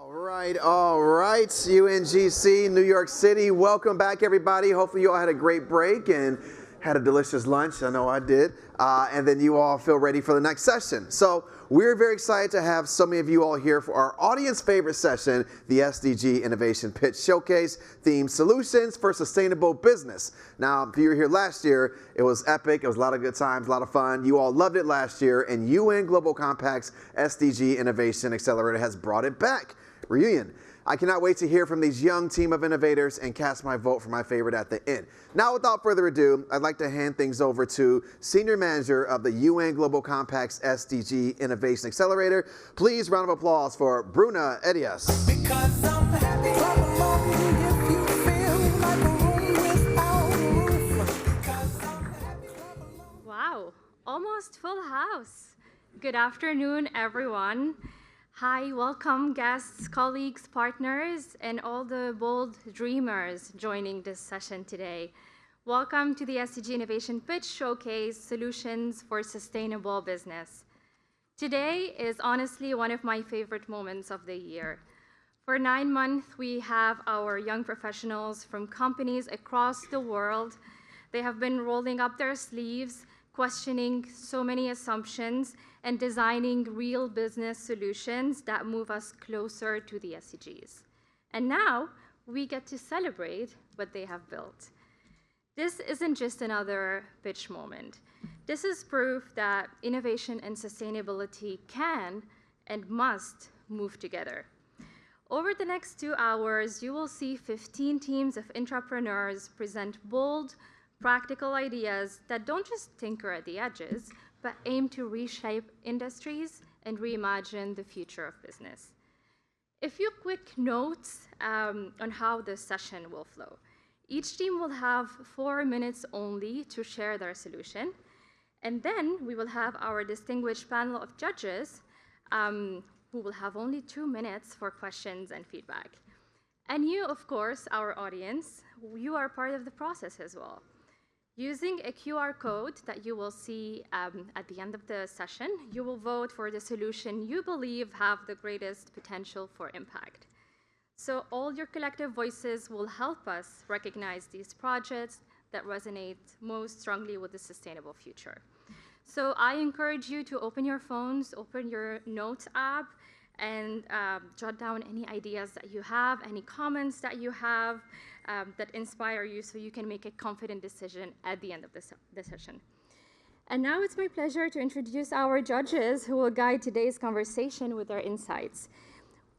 All right, UNGC, New York City. Welcome back, everybody. Hopefully you all had a great break and had a delicious lunch. I know I did. And then you all feel ready for the next session. So we're very excited to have so many of you all here for our audience favorite session, the SDG Innovation Pitch Showcase, themed Solutions for Sustainable Business. Now, if you were here last year, it was epic. It was a lot of good times, a lot of fun. You all loved it last year, and UN Global Compact's SDG Innovation Accelerator has brought it back. Reunion. I cannot wait to hear from these young team of innovators and cast my vote for my favorite at the end. Now, without further ado, I'd like to hand things over to Senior Manager of the UN Global Compact's SDG Innovation Accelerator. Please, round of applause for Bruna Edias. Because I'm happy, clap along if you feel like a room without a roof. Because I'm happy, clap along. Wow, almost full house. Good afternoon, everyone. Hi, welcome guests, colleagues, partners, and all the bold dreamers joining this session today. Welcome to the SDG Innovation Pitch Showcase, Solutions for Sustainable Business. Today is honestly one of my favorite moments of the year. For 9 months, we have our young professionals from companies across the world. They have been rolling up their sleeves, questioning so many assumptions, and designing real business solutions that move us closer to the SDGs. And now we get to celebrate what they have built. This isn't just another pitch moment. This is proof that innovation and sustainability can and must move together. Over the next 2 hours, you will see 15 teams of entrepreneurs present bold, practical ideas that don't just tinker at the edges, but aim to reshape industries and reimagine the future of business. A few quick notes on how this session will flow. Each team will have 4 minutes only to share their solution, and then we will have our distinguished panel of judges who will have only 2 minutes for questions and feedback. And you, of course, our audience, you are part of the process as well. Using a QR code that you will see at the end of the session, you will vote for the solution you believe have the greatest potential for impact. So all your collective voices will help us recognize these projects that resonate most strongly with the sustainable future. So I encourage you to open your phones, open your notes app, and jot down any ideas that you have, any comments that you have that inspire you so you can make a confident decision at the end of the session. And now it's my pleasure to introduce our judges who will guide today's conversation with their insights.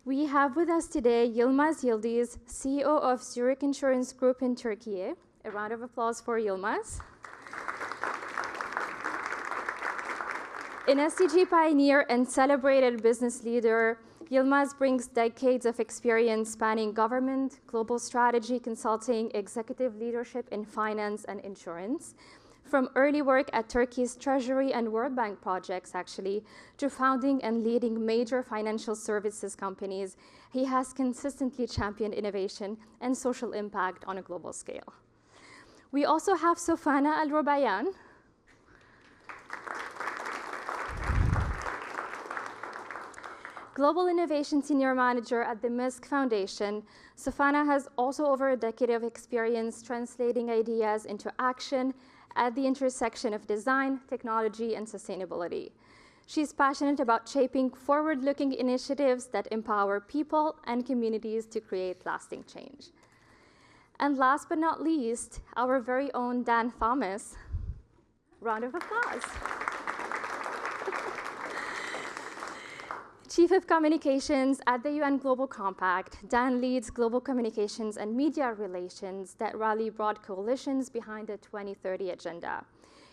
We have with us today Yilmaz Yildiz, CEO of Zurich Insurance Group in Turkey. A round of applause for Yilmaz. An SDG pioneer and celebrated business leader, Yilmaz brings decades of experience spanning government, global strategy consulting, executive leadership in finance and insurance. From early work at Turkey's Treasury and World Bank projects, actually, to founding and leading major financial services companies, he has consistently championed innovation and social impact on a global scale. We also have Sofana Al-Rubayan, Global Innovation Senior Manager at the MISC Foundation. Sofana has also over a decade of experience translating ideas into action at the intersection of design, technology, and sustainability. She's passionate about shaping forward-looking initiatives that empower people and communities to create lasting change. And last but not least, our very own Dan Thomas. Round of applause. Chief of Communications at the UN Global Compact, Dan leads global communications and media relations that rally broad coalitions behind the 2030 agenda.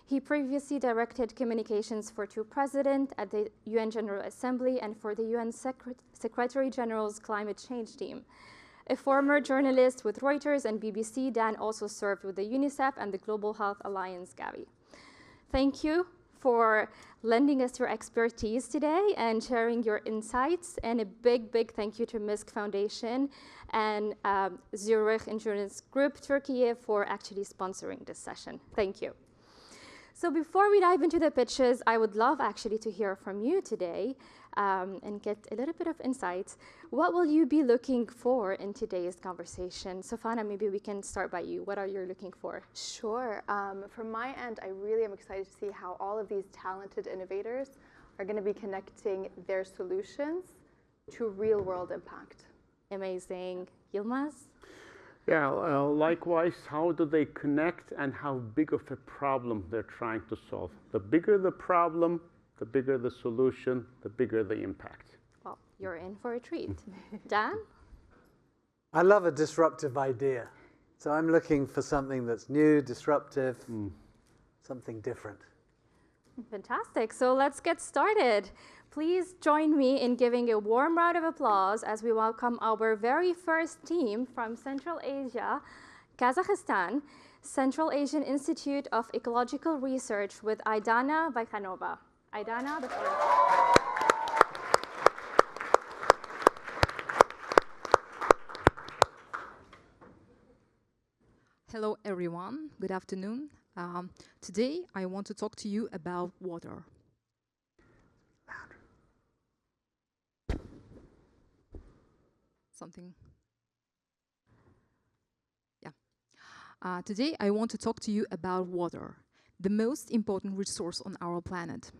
He previously directed communications for 2 presidents at the UN General Assembly and for the UN Secretary General's climate change team. A former journalist with Reuters and BBC, Dan also served with the UNICEF and the Global Health Alliance, Gavi. Thank you for lending us your expertise today and sharing your insights. And a big, big thank you to MISC Foundation and Zurich Insurance Group Turkey for actually sponsoring this session. Thank you. So before we dive into the pitches, I would love actually to hear from you today and get a little bit of insights. What will you be looking for in today's conversation? Sofana, maybe we can start by you. What are you looking for? Sure. From my end, I really am excited to see how all of these talented innovators are going to be connecting their solutions to real-world impact. Amazing. Yilmaz? Yeah, likewise, how do they connect and how big of a problem they're trying to solve? The bigger the problem, the bigger the solution, the bigger the impact. Well, you're in for a treat. Dan? I love a disruptive idea. So I'm looking for something that's new, disruptive, something different. Fantastic. So let's get started. Please join me in giving a warm round of applause as we welcome our very first team from Central Asia, Kazakhstan, Central Asian Institute of Ecological Research with Aidana Vaikhanova. Aidana, the floor is yours. Hello everyone, good afternoon. Today I want to talk to you about water. Today I want to talk to you about water, the most important resource on our planet.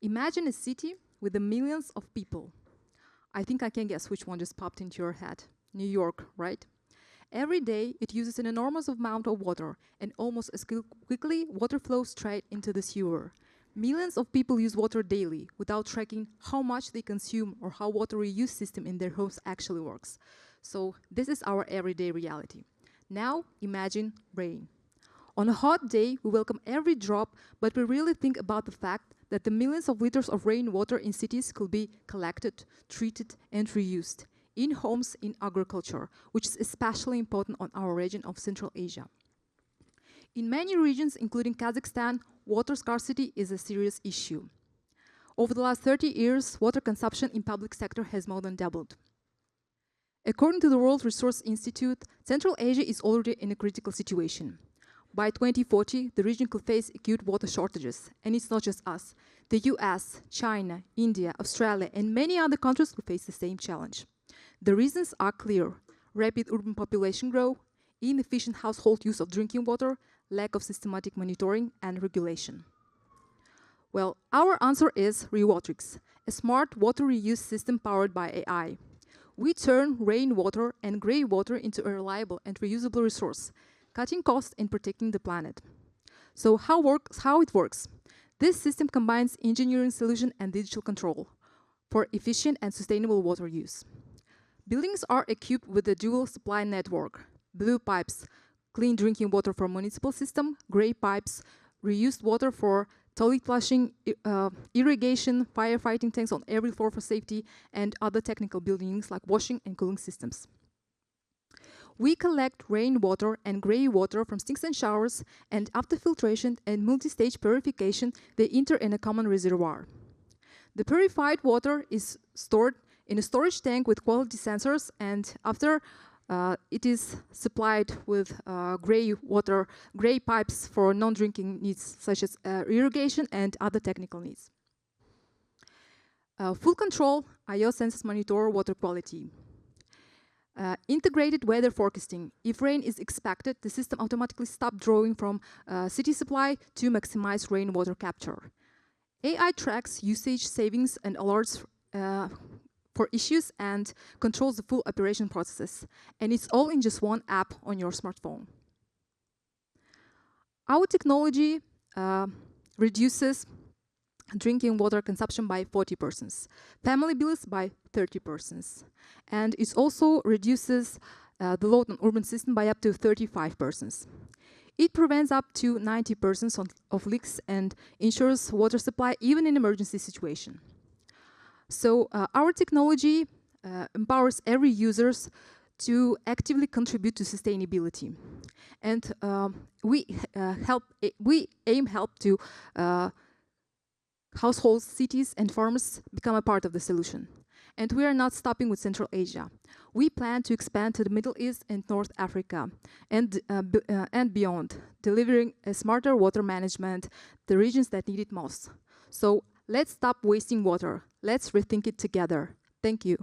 Imagine a city with millions of people. I think I can guess which one just popped into your head. New York, right? Every day, it uses an enormous amount of water, and almost as quickly, water flows straight into the sewer. Millions of people use water daily without tracking how much they consume or how water reuse system in their homes actually works. So this is our everyday reality. Now, imagine rain. On a hot day, we welcome every drop, but we really think about the fact that the millions of liters of rainwater in cities could be collected, treated, and reused in homes, in agriculture, which is especially important on our region of Central Asia. In many regions, including Kazakhstan, water scarcity is a serious issue. Over the last 30 years, water consumption in public sector has more than doubled. According to the World Resource Institute, Central Asia is already in a critical situation. By 2040, the region could face acute water shortages, and it's not just us. The US, China, India, Australia, and many other countries will face the same challenge. The reasons are clear: rapid urban population growth, inefficient household use of drinking water, lack of systematic monitoring and regulation. Well, our answer is Rewatrix, a smart water reuse system powered by AI. We turn rainwater and grey water into a reliable and reusable resource, cutting costs and protecting the planet. So how it works? This system combines engineering solution and digital control for efficient and sustainable water use. Buildings are equipped with a dual supply network: blue pipes, clean drinking water for municipal system; grey pipes, reused water for toilet flushing, irrigation, firefighting tanks on every floor for safety, and other technical buildings like washing and cooling systems. We collect rainwater and grey water from sinks and showers, and after filtration and multi-stage purification, they enter in a common reservoir. The purified water is stored in a storage tank with quality sensors, and after it is supplied with grey pipes for non-drinking needs such as irrigation and other technical needs. Full control, IoT sensors monitor water quality. Integrated weather forecasting. If rain is expected, the system automatically stops drawing from city supply to maximize rainwater capture. AI tracks usage savings and alerts for issues and controls the full operation processes. And it's all in just one app on your smartphone. Our technology reduces drinking water consumption by 40%, family bills by 30%, and it also reduces the load on urban system by up to 35%. It prevents up to 90% of leaks and ensures water supply even in emergency situation. So our technology empowers every user to actively contribute to sustainability, and we aim help to households, cities, and farmers become a part of the solution. And we are not stopping with Central Asia. We plan to expand to the Middle East and North Africa and beyond, delivering a smarter water management the regions that need it most. So let's stop wasting water. Let's rethink it together. Thank you.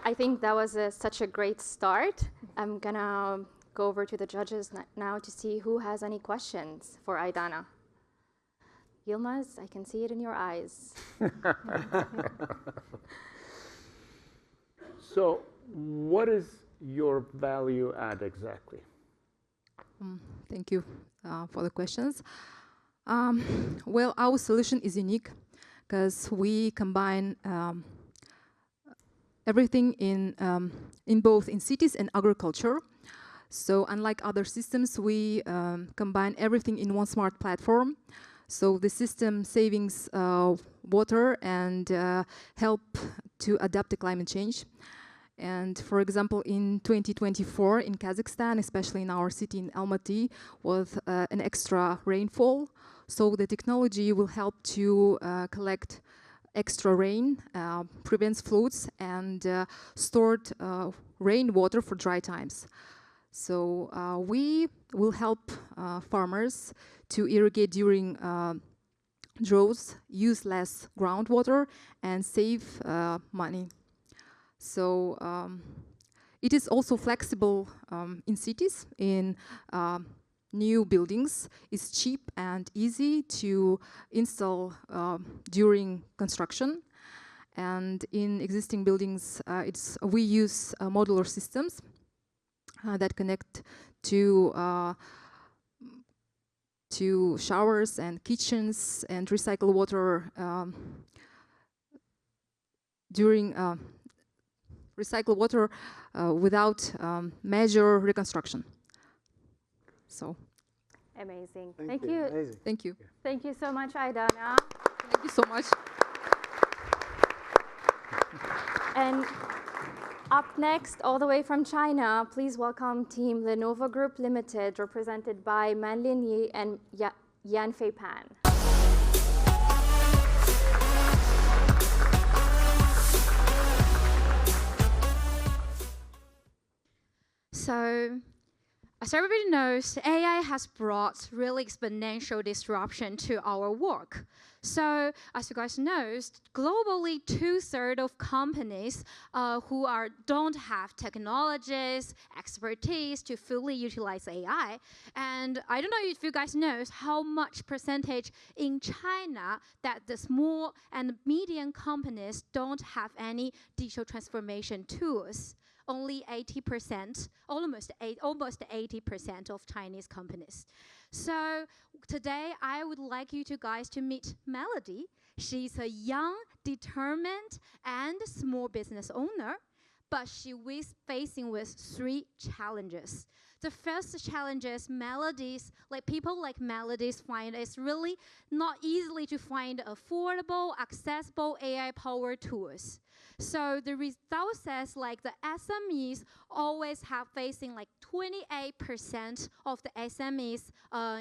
I think that was such a great start. I'm gonna go over to the judges now to see who has any questions for Aidana. Yilmaz, I can see it in your eyes. So, what is your value add exactly? Thank you for the questions. Well, our solution is unique because we combine everything in both in cities and agriculture. So unlike other systems, we combine everything in one smart platform. So the system savings water and help to adapt to climate change. And for example, in 2024 in Kazakhstan, especially in our city in Almaty, with an extra rainfall. So the technology will help to collect extra rain, prevents floods, and stored rainwater for dry times. So we will help farmers to irrigate during droughts, use less groundwater, and save money. So it is also flexible in cities, in new buildings. It's cheap and easy to install during construction. And in existing buildings, we use modular systems that connect to showers and kitchens and recycle water during recycle water without major reconstruction. So, Amazing. Thank you. Amazing. thank you. Thank you so much, Aidana. Thank you so much. And up next, all the way from China, please welcome Team Lenovo Group Limited, represented by Manlin Yi and Yanfei Pan. So, as everybody knows, AI has brought really exponential disruption to our work. So, as you guys know, globally, 2/3 of companies who don't have technologies, expertise to fully utilize AI. And I don't know if you guys know how much percentage in China that the small and medium companies don't have any digital transformation tools. Only 80%, almost 80% of Chinese companies. So today, I would like you guys to meet Melody. She's a young, determined, and small business owner, but she is facing with 3 challenges. The first challenge is people like Melodies find it's really not easily to find affordable, accessible AI-powered tools. So the result says the SMEs always have facing 28% of the SMEs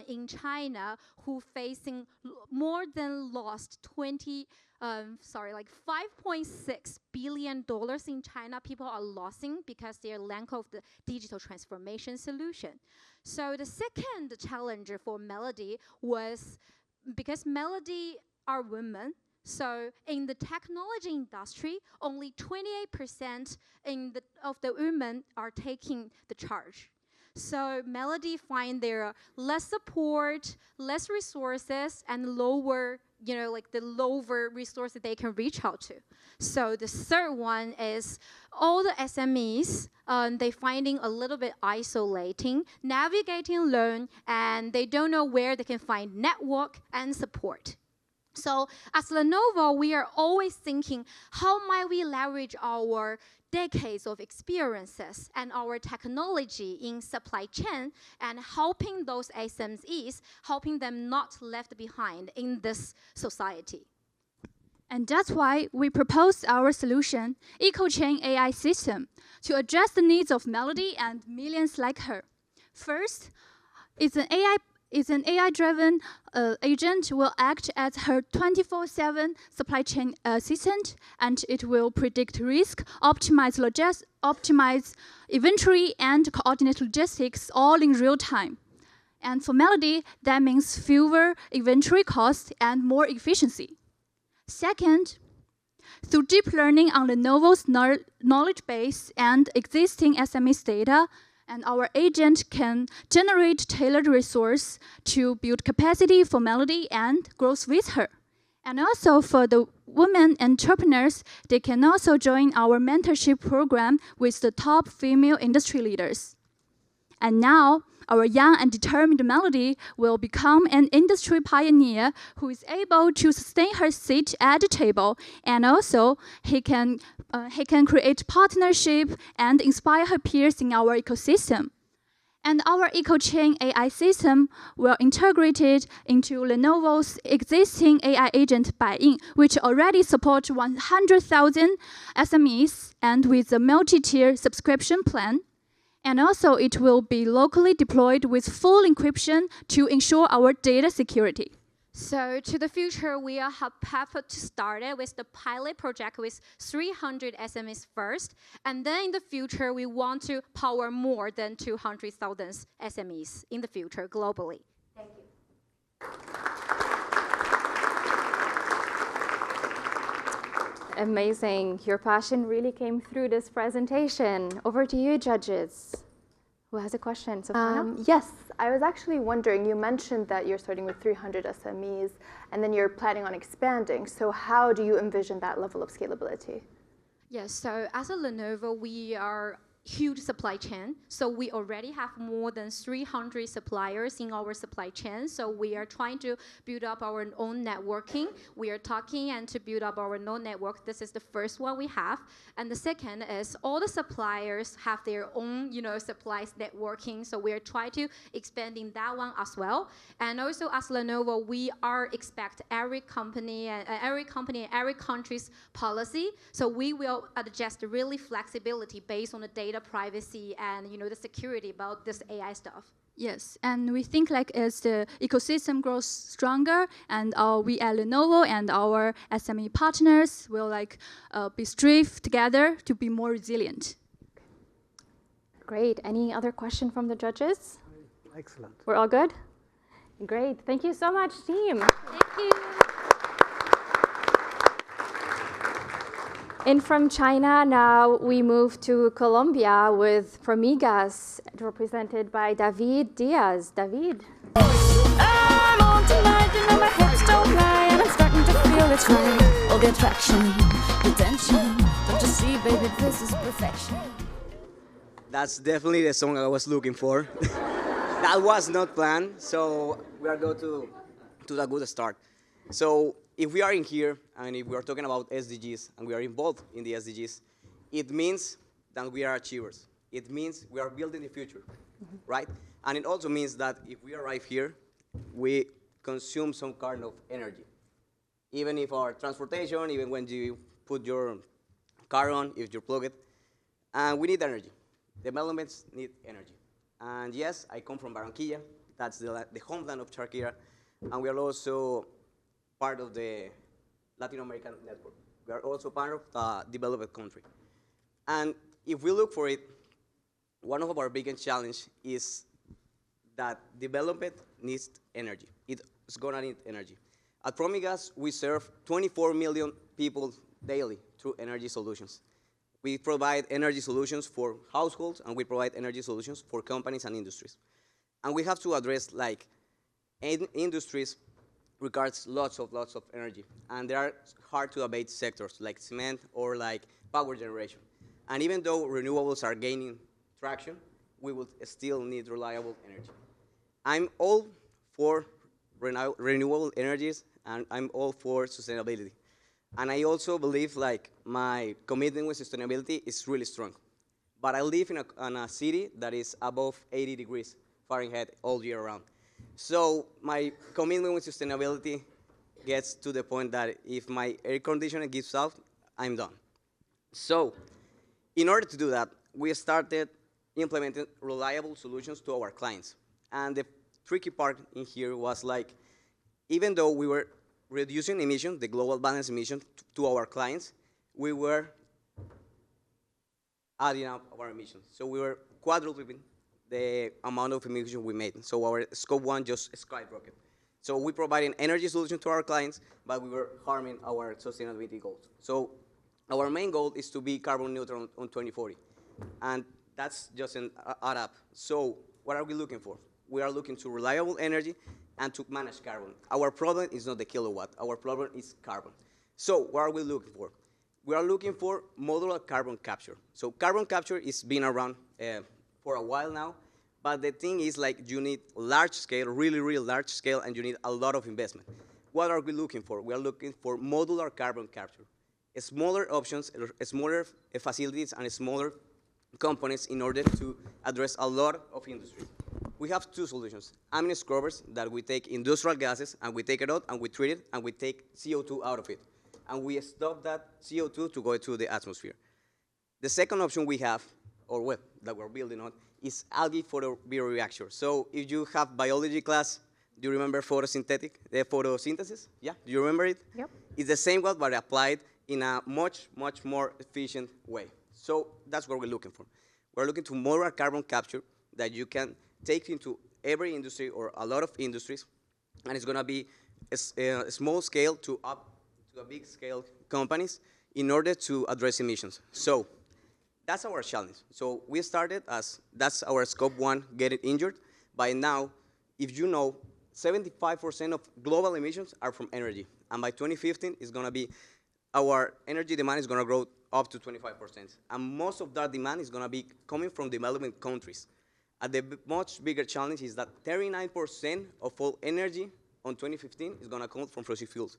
in China who facing more than lost 5.6 billion dollars in China. People are losing because their lack of the digital transformation solution. So the second challenge for Melody was because Melody are women. So in the technology industry, only 28% of the women are taking the charge. So Melody find there are less support, less resources, and lower, the lower resources they can reach out to. So the third one is all the SMEs, they finding a little bit isolating, navigating alone, and they don't know where they can find network and support. So as Lenovo, we are always thinking, how might we leverage our decades of experiences and our technology in supply chain and helping those SMEs, helping them not left behind in this society. And that's why we proposed our solution, EcoChain AI System, to address the needs of Melody and millions like her. First, it's an is an AI-driven agent will act as her 24/7 supply chain assistant, and it will predict risk, optimize inventory, and coordinate logistics all in real time. And for Melody, that means fewer inventory costs and more efficiency. Second, through deep learning on Lenovo's knowledge base and existing SMEs data, and our agent can generate tailored resource to build capacity for Melody and growth with her. And also for the women entrepreneurs, they can also join our mentorship program with the top female industry leaders. And now, our young and determined Melody will become an industry pioneer who is able to sustain her seat at the table, and also he can create partnership and inspire her peers in our ecosystem. And our EcoChain AI system will integrate it into Lenovo's existing AI agent buy-in, which already supports 100,000 SMEs and with a multi-tier subscription plan. And also, it will be locally deployed with full encryption to ensure our data security. So to the future, we are happy to start it with the pilot project with 300 SMEs first. And then in the future, we want to power more than 200,000 SMEs in the future globally. Thank you. Amazing. Your passion really came through this presentation. Over to you, judges. Who has a question? Sophia? Yes, I was actually wondering, you mentioned that you're starting with 300 SMEs and then you're planning on expanding. So how do you envision that level of scalability? Yes, so as a Lenovo, we are huge supply chain. So we already have more than 300 suppliers in our supply chain. So we are trying to build up our own networking. We are talking and to build up our own network. This is the first one we have. And the second is all the suppliers have their own, supplies networking. So we are trying to expanding that one as well. And also as Lenovo, we are expect every company and every country's policy. So we will adjust really flexibility based on the data privacy and the security about this AI stuff. Yes, and we think like as the ecosystem grows stronger, and we at Lenovo and our SME partners will be strive together to be more resilient. Great. Any other question from the judges? Excellent. We're all good? Great. Thank you so much, team. Thank you. And from China, now we move to Colombia with Promigas, represented by David Diaz. David. I'm on tonight, my hips don't lie, and I'm starting to feel it's right. All the attraction, the tension. Don't you see, baby, this is perfection. That's definitely the song I was looking for. That was not planned, so we are going to a good start. So if we are in here, and if we are talking about SDGs, and we are involved in the SDGs, it means that we are achievers. It means we are building the future, right? And it also means that if we arrive here, we consume some kind of energy. Even if our transportation, even when you put your car on, if you plug it, and we need energy. Developments need energy. And yes, I come from Barranquilla. That's the homeland of Shakira. And we are also part of the Latin American network. We are also part of the developed country. And if we look for it, one of our biggest challenges is that development needs energy. It's gonna need energy. At Promigas, we serve 24 million people daily through energy solutions. We provide energy solutions for households, and we provide energy solutions for companies and industries. And we have to address industries regards lots of energy. And there are hard to abate sectors like cement or like power generation. And even though renewables are gaining traction, we will still need reliable energy. I'm all for renewable energies, and I'm all for sustainability. And I also believe my commitment with sustainability is really strong. But I live in a city that is above 80 degrees Fahrenheit all year round. So my commitment with sustainability gets to the point that if my air conditioner gives out, I'm done. So in order to do that, we started implementing reliable solutions to our clients. And the tricky part in here was like, even though we were reducing emissions, the global balance emissions to our clients, we were adding up our emissions. So we were quadrupling the amount of emissions we made. So our scope 1 just skyrocketed. So we provided an energy solution to our clients, but we were harming our sustainability goals. So our main goal is to be carbon neutral on 2040. And that's just an add up. So what are we looking for? We are looking to reliable energy and to manage carbon. Our problem is not the kilowatt. Our problem is carbon. So what are we looking for? We are looking for modular carbon capture. So carbon capture is been around for a while now, but the thing is like you need large scale, really, really large scale, and you need a lot of investment. What are we looking for? We are looking for modular carbon capture. Smaller options, smaller facilities, and smaller components in order to address a lot of industries. We have two solutions. Amine scrubbers that we take industrial gases and we take it out and we treat it and we take CO2 out of it. And we stop that CO2 to go into the atmosphere. The second option we have, or well, that we're building on, is algae photobioreactor. So if you have biology class, do you remember photosynthesis? Yeah, do you remember it? Yep. It's the same one, but applied in a much, much more efficient way. So that's what we're looking for. We're looking to modular carbon capture that you can take into every industry or a lot of industries, and it's going to be a small scale to up to a big scale companies in order to address emissions. So that's our challenge. So we started as, that's our scope 1, getting injured. By now, if you know, 75% of global emissions are from energy. And by 2015, it's going to be, our energy demand is going to grow up to 25%. And most of that demand is going to be coming from developing countries. And the much bigger challenge is that 39% of all energy on 2015 is going to come from fossil fuels.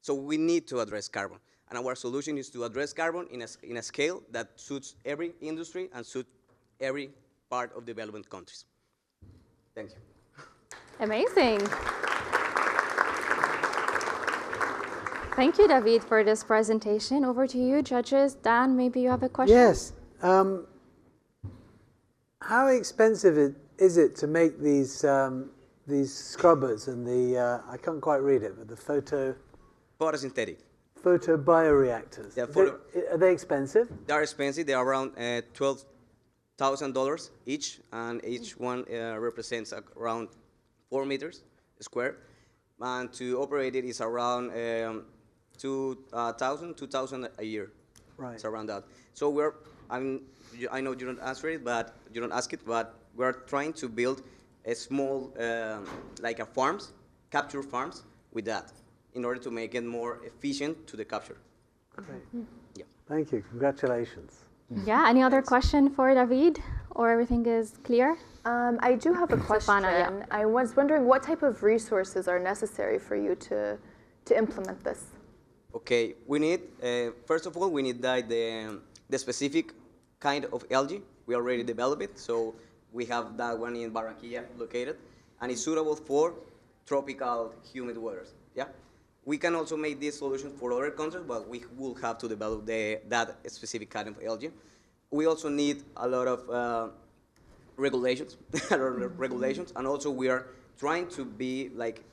So we need to address carbon. And our solution is to address carbon in a scale that suits every industry and suits every part of development countries. Thank you. Amazing. Thank you, David, for this presentation. Over to you, judges. Dan, maybe you have a question? Yes. How expensive is it to make these scrubbers and the, I can't quite read it, but the Photosynthetic. photobioreactors? Yeah, are they expensive? They are expensive. They are around $12,000 each, and each one represents around 4 meters square. And to operate it is around $2,000 a year. Right. It's around that. So I know you don't answer it, but you don't ask it, but we're trying to build a small, like a farms, capture farms with that, in order to make it more efficient to the capture. Great. Yeah. Thank you. Congratulations. Yeah, any other question for David? Or everything is clear? I do have a question. Yeah. I was wondering what type of resources are necessary for you to implement this? Okay, we need, first of all, we need the specific kind of algae. We already developed it, so we have that one in Barranquilla located, and it's suitable for tropical humid waters. Yeah, we can also make this solution for other countries, but we will have to develop that specific kind of algae. We also need a lot of regulations, and also we are trying to be like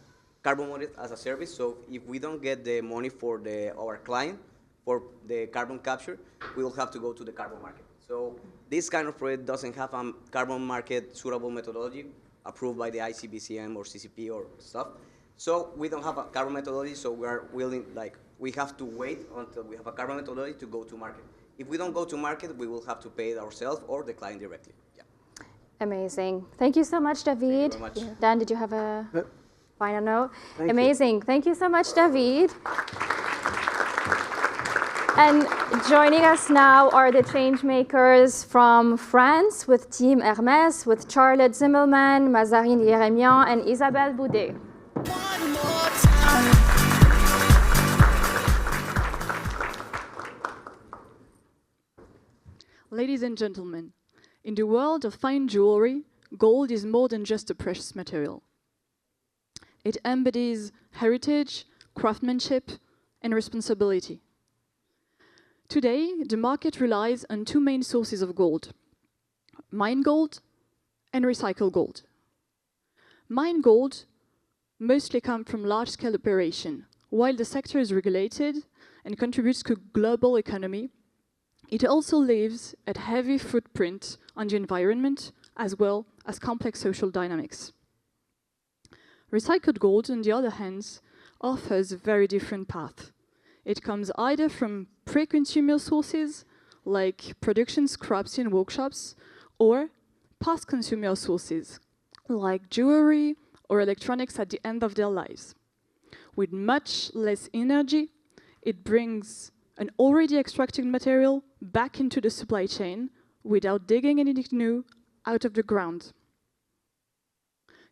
carbon money as a service. So if we don't get the money for our client for the carbon capture, we will have to go to the carbon market. So this kind of project doesn't have a carbon market suitable methodology approved by the ICBCM or CCP or stuff. So we don't have a carbon methodology, so we are willing, like, we have to wait until we have a carbon methodology to go to market. If we don't go to market, we will have to pay it ourselves or the client directly. Yeah. Amazing. Thank you so much, David. Thank you very much. Dan, did you have a final note? Thank Amazing. Thank you so much, David. And joining us now are the changemakers from France with Team Hermès, with Charlotte Zimmelman, Mazarine Yeremian, and Isabelle Boudet. Ladies and gentlemen, in the world of fine jewelry, gold is more than just a precious material. It embodies heritage, craftsmanship, and responsibility. Today, the market relies on two main sources of gold: mined gold and recycled gold. Mine gold mostly come from large-scale operation. While the sector is regulated and contributes to global economy, it also leaves a heavy footprint on the environment as well as complex social dynamics. Recycled gold, on the other hand, offers a very different path. It comes either from pre-consumer sources, like production scraps in workshops, or post-consumer sources, like jewelry or electronics at the end of their lives. With much less energy, it brings an already extracted material back into the supply chain without digging anything new out of the ground.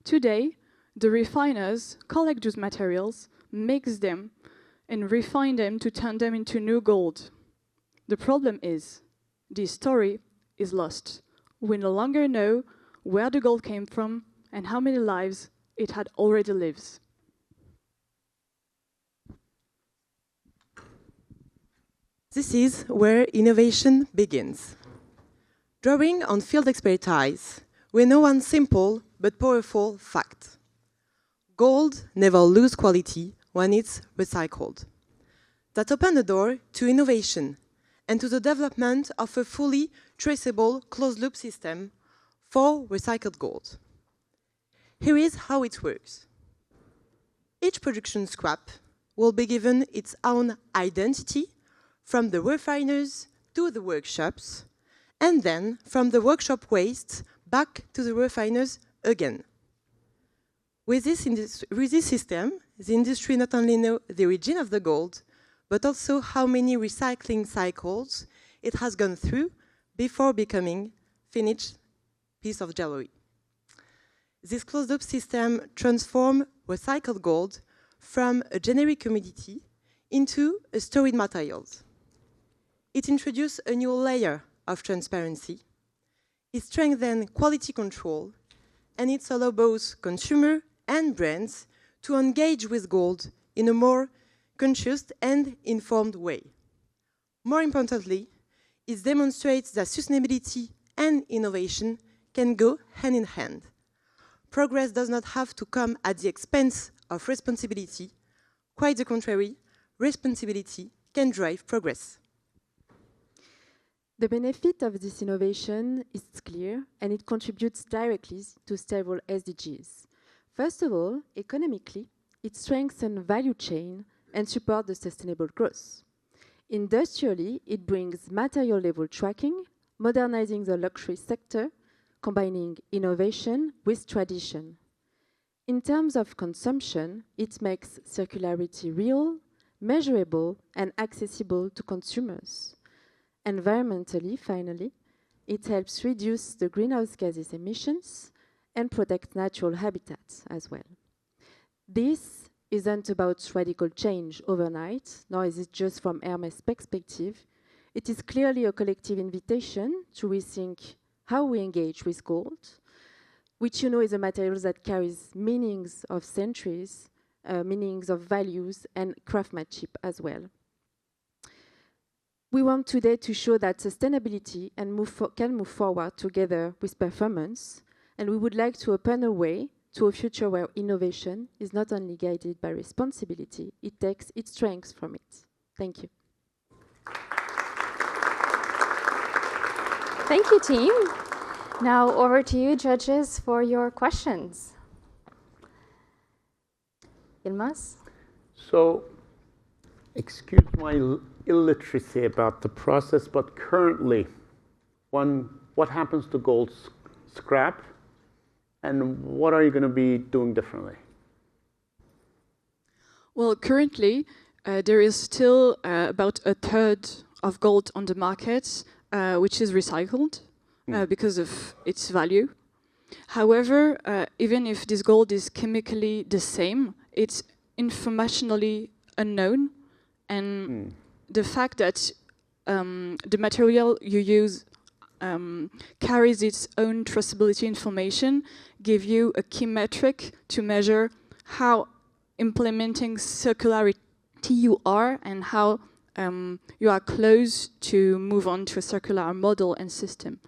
Today, the refiners collect those materials, mix them, and refine them to turn them into new gold. The problem is, this story is lost. We no longer know where the gold came from and how many lives it had already lived. This is where innovation begins. Drawing on field expertise, we know one simple but powerful fact. Gold never loses quality when it's recycled. That opened the door to innovation and to the development of a fully traceable closed-loop system for recycled gold. Here is how it works. Each production scrap will be given its own identity from the refiners to the workshops, and then from the workshop waste back to the refiners again. With this system, the industry not only knows the origin of the gold, but also how many recycling cycles it has gone through before becoming finished piece of jewelry. This closed-loop system transforms recycled gold from a generic commodity into a storage materials. It introduced a new layer of transparency. It strengthens quality control, and it allows both consumer and brands to engage with gold in a more conscious and informed way. More importantly, it demonstrates that sustainability and innovation can go hand in hand. Progress does not have to come at the expense of responsibility. Quite the contrary, responsibility can drive progress. The benefit of this innovation is clear, and it contributes directly to several SDGs. First of all, economically, it strengthens value chain and supports the sustainable growth. Industrially, it brings material level tracking, modernizing the luxury sector, combining innovation with tradition. In terms of consumption, it makes circularity real, measurable, and accessible to consumers. Environmentally, finally, it helps reduce the greenhouse gases emissions and protect natural habitats as well. This isn't about radical change overnight, nor is it just from Hermès' perspective. It is clearly a collective invitation to rethink how we engage with gold, which you know is a material that carries meanings of centuries, meanings of values and craftsmanship as well. We want today to show that sustainability can move forward together with performance, and we would like to open a way to a future where innovation is not only guided by responsibility, it takes its strength from it. Thank you. Thank you, team. Now over to you, judges, for your questions. Yilmaz? So, excuse my illiteracy about the process, but currently, what happens to gold scrap, and what are you going to be doing differently? Well, currently, there is still about a third of gold on the market, which is recycled because of its value. However, even if this gold is chemically the same, it's informationally unknown, and the fact that the material you use carries its own traceability information give you a key metric to measure how implementing circularity you are and how you are close to move on to a circular model and system.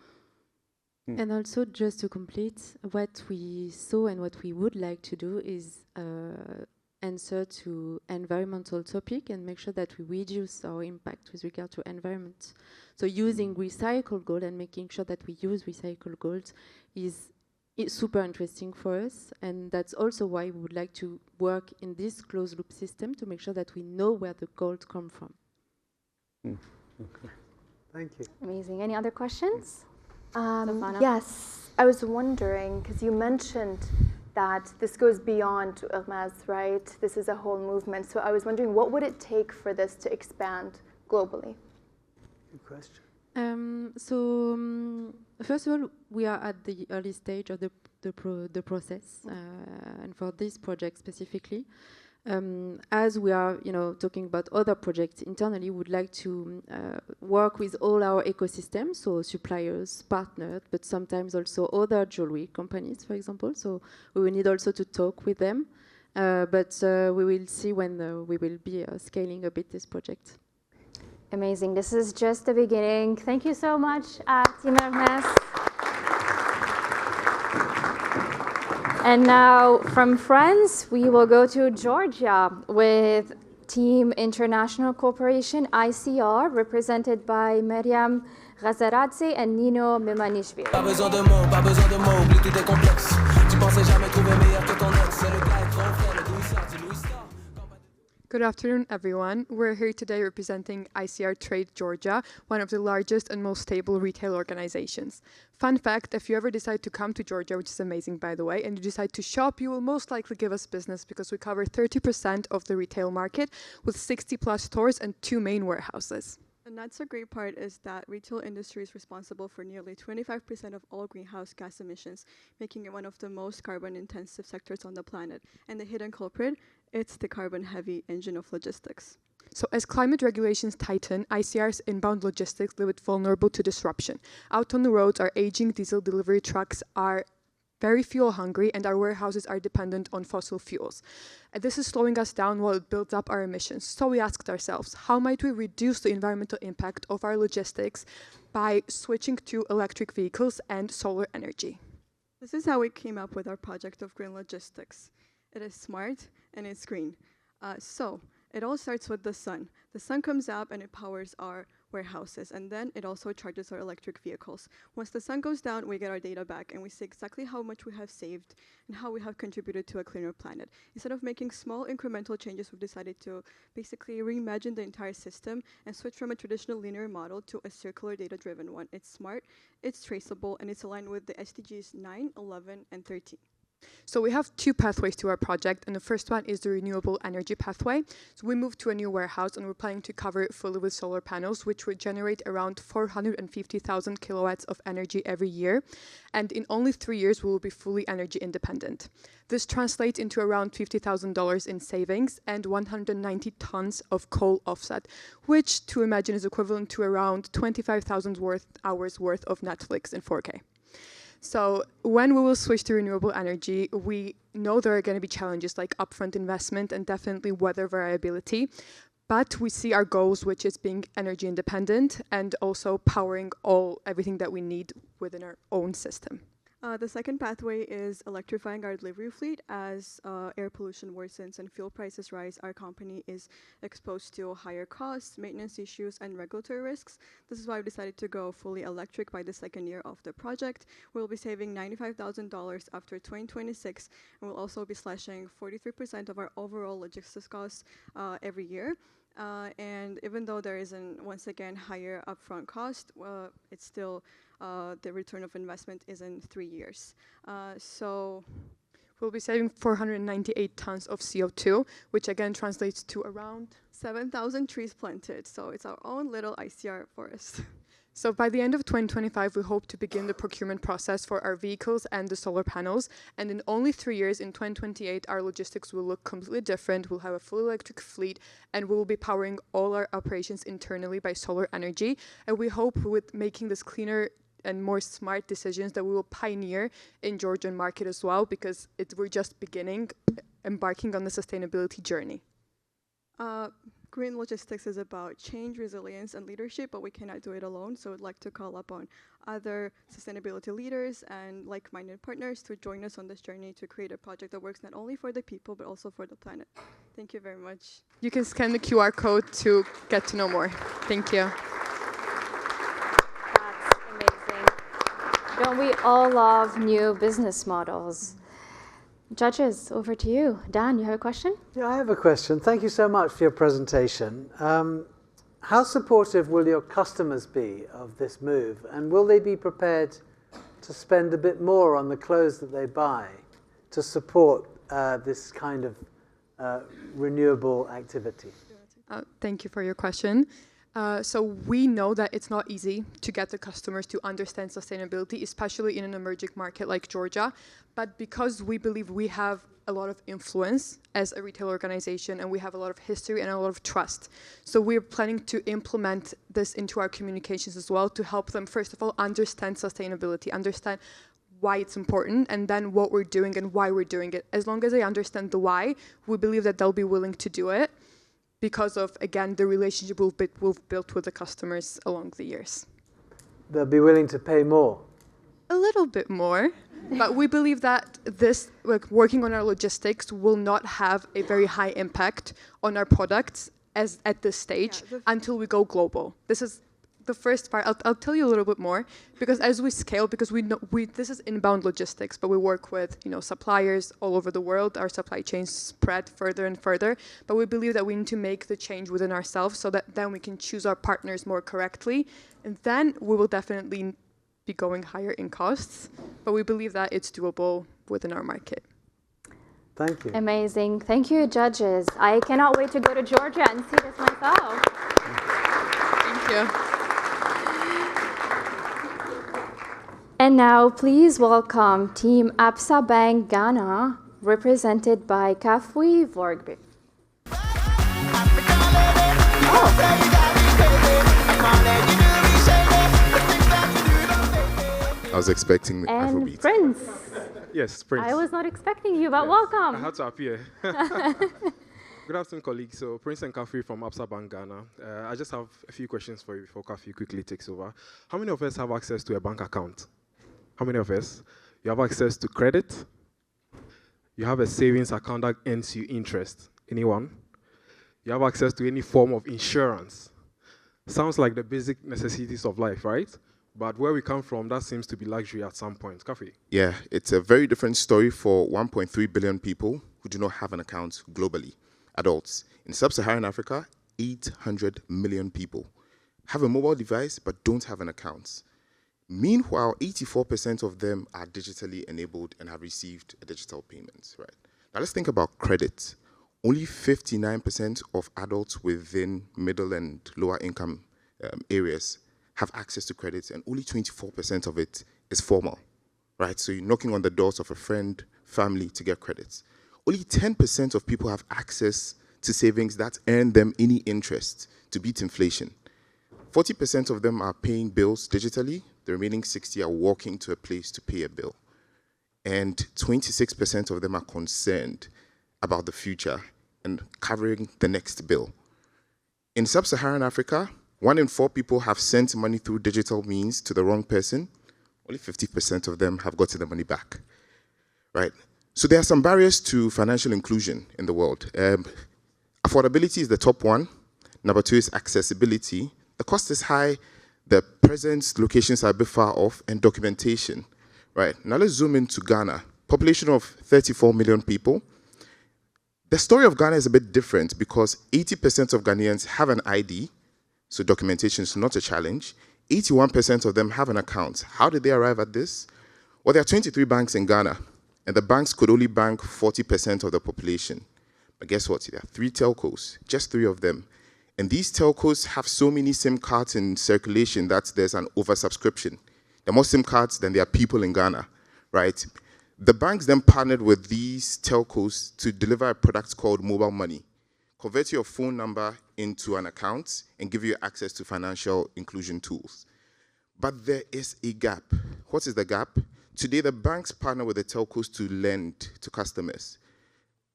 And also, just to complete, what we saw and what we would like to do is answer to environmental topic and make sure that we reduce our impact with regard to environment. So using recycled gold and making sure that we use recycled gold is super interesting for us, and that's also why we would like to work in this closed loop system to make sure that we know where the gold comes from. Okay. Thank you. Amazing. Any other questions? Savannah? Yes, I was wondering, because you mentioned that this goes beyond Hermes, right? This is a whole movement. So I was wondering, what would it take for this to expand globally? Good question. First of all, we are at the early stage of the process, and for this project specifically, as we are, talking about other projects internally, we would like to work with all our ecosystems, so suppliers, partners, but sometimes also other jewelry companies, for example. So we will need also to talk with them, but we will see when we will be scaling a bit this project. Amazing. This is just the beginning. Thank you so much, Team Hermes. And now from France, we will go to Georgia with Team International Corporation, ICR, represented by Meriam Ghazaradze and Nino Memanishvili. Pas besoin de mots, oublie tout est complexe. Tu pensais jamais trouver meilleur que ton ex. C'est le gars est trop frais, le Louis Star. Good afternoon, everyone. We're here today representing ICR Trade Georgia, one of the largest and most stable retail organizations. Fun fact, if you ever decide to come to Georgia, which is amazing, by the way, and you decide to shop, you will most likely give us business because we cover 30% of the retail market with 60 plus stores and 2 main warehouses. And that's a great part, is that retail industry is responsible for nearly 25% of all greenhouse gas emissions, making it one of the most carbon-intensive sectors on the planet. And the hidden culprit, it's the carbon-heavy engine of logistics. So as climate regulations tighten, ICR's inbound logistics leave it vulnerable to disruption. Out on the roads, our aging diesel delivery trucks are very fuel hungry, and our warehouses are dependent on fossil fuels. And this is slowing us down while it builds up our emissions. So we asked ourselves, how might we reduce the environmental impact of our logistics by switching to electric vehicles and solar energy? This is how we came up with our project of green logistics. It is smart and it's green. So it all starts with the sun. The sun comes up and it powers our warehouses, and then it also charges our electric vehicles. Once the sun goes down, we get our data back and we see exactly how much we have saved and how we have contributed to a cleaner planet. Instead of making small incremental changes, we've decided to basically reimagine the entire system and switch from a traditional linear model to a circular data-driven one. It's smart, it's traceable, and it's aligned with the SDGs 9, 11, and 13. So we have 2 pathways to our project, and the first one is the renewable energy pathway. So we moved to a new warehouse, and we're planning to cover it fully with solar panels, which would generate around 450,000 kilowatts of energy every year. And in only 3 years, we will be fully energy independent. This translates into around $50,000 in savings and 190 tons of coal offset, which to imagine is equivalent to around 25,000 hours worth of Netflix in 4K. So when we will switch to renewable energy, we know there are going to be challenges like upfront investment and definitely weather variability. But we see our goals, which is being energy independent and also powering everything that we need within our own system. The second pathway is electrifying our delivery fleet. As air pollution worsens and fuel prices rise, our company is exposed to higher costs, maintenance issues, and regulatory risks. This is why we decided to go fully electric by the second year of the project. We'll be saving $95,000 after 2026, and we'll also be slashing 43% of our overall logistics costs every year. And even though there is once again higher upfront cost, it's still the return of investment is in 3 years. So we'll be saving 498 tons of CO2, which again translates to around 7,000 trees planted. So it's our own little ICR forest. So by the end of 2025, we hope to begin the procurement process for our vehicles and the solar panels. And in only 3 years, in 2028, our logistics will look completely different. We'll have a full electric fleet, and we will be powering all our operations internally by solar energy. And we hope with making this cleaner and more smart decisions that we will pioneer in Georgian market as well, because we're just embarking on the sustainability journey. green logistics is about change, resilience, and leadership, but we cannot do it alone. So I'd like to call upon other sustainability leaders and like-minded partners to join us on this journey to create a project that works not only for the people, but also for the planet. Thank you very much. You can scan the QR code to get to know more. Thank you. That's amazing. Don't we all love new business models? Judges, over to you. Dan, you have a question? Yeah, I have a question. Thank you so much for your presentation. How supportive will your customers be of this move? And will they be prepared to spend a bit more on the clothes that they buy to support this kind of renewable activity? Thank you for your question. So we know that it's not easy to get the customers to understand sustainability, especially in an emerging market like Georgia. But because we believe we have a lot of influence as a retail organization and we have a lot of history and a lot of trust. So we're planning to implement this into our communications as well to help them, first of all, understand sustainability, understand why it's important, and then what we're doing and why we're doing it. As long as they understand the why, we believe that they'll be willing to do it because of, again, the relationship we've built with the customers along the years. They'll be willing to pay more? A little bit more. But we believe that this, like, working on our logistics will not have a very high impact on our products as at this stage until we go global. This is the first part. I'll tell you a little bit more because as we scale, because we know this is inbound logistics, but we work with suppliers all over the world. Our supply chains spread further and further, but we believe that we need to make the change within ourselves so that then we can choose our partners more correctly, and then we will definitely be going higher in costs, but we believe that it's doable within our market. Thank you. Amazing. Thank you, judges. I cannot wait to go to Georgia and see this myself. Thank you. And now, please welcome Team Absa Bank Ghana, represented by Kafui Vorgbe. I was expecting And Afrobeat. Prince. Yes, Prince. I was not expecting you, but welcome. I had to appear. Good afternoon, colleagues. So, Prince and Kafi from Absa Bank Ghana. I just have a few questions for you before Kafi quickly takes over. How many of us have access to a bank account? How many of us? You have access to credit? You have a savings account that earns you interest? Anyone? You have access to any form of insurance? Sounds like the basic necessities of life, right? But where we come from, that seems to be luxury at some point. Kafi? Yeah, it's a very different story for 1.3 billion people who do not have an account globally, adults. In sub-Saharan Africa, 800 million people have a mobile device but don't have an account. Meanwhile, 84% of them are digitally enabled and have received a digital payment. Right? Now let's think about credit. Only 59% of adults within middle and lower income areas have access to credit, and only 24% of it is formal, right? So you're knocking on the doors of a friend, family to get credits. Only 10% of people have access to savings that earn them any interest to beat inflation. 40% of them are paying bills digitally. The remaining 60 are walking to a place to pay a bill. And 26% of them are concerned about the future and covering the next bill. In sub-Saharan Africa, 1 in 4 people have sent money through digital means to the wrong person. Only 50% of them have gotten the money back, right? So there are some barriers to financial inclusion in the world. Affordability is the top one. Number 2 is accessibility. The cost is high. The presence locations are a bit far off, and documentation, right? Now let's zoom into Ghana. Population of 34 million people. The story of Ghana is a bit different because 80% of Ghanaians have an ID, so documentation is not a challenge. 81% of them have an account. How did they arrive at this? Well, there are 23 banks in Ghana, and the banks could only bank 40% of the population. But guess what? There are 3 telcos, just 3 of them. And these telcos have so many SIM cards in circulation that there's an oversubscription. There are more SIM cards than there are people in Ghana, right? The banks then partnered with these telcos to deliver a product called mobile money. Convert your phone number into an account and give you access to financial inclusion tools. But there is a gap. What is the gap? Today, the banks partner with the telcos to lend to customers.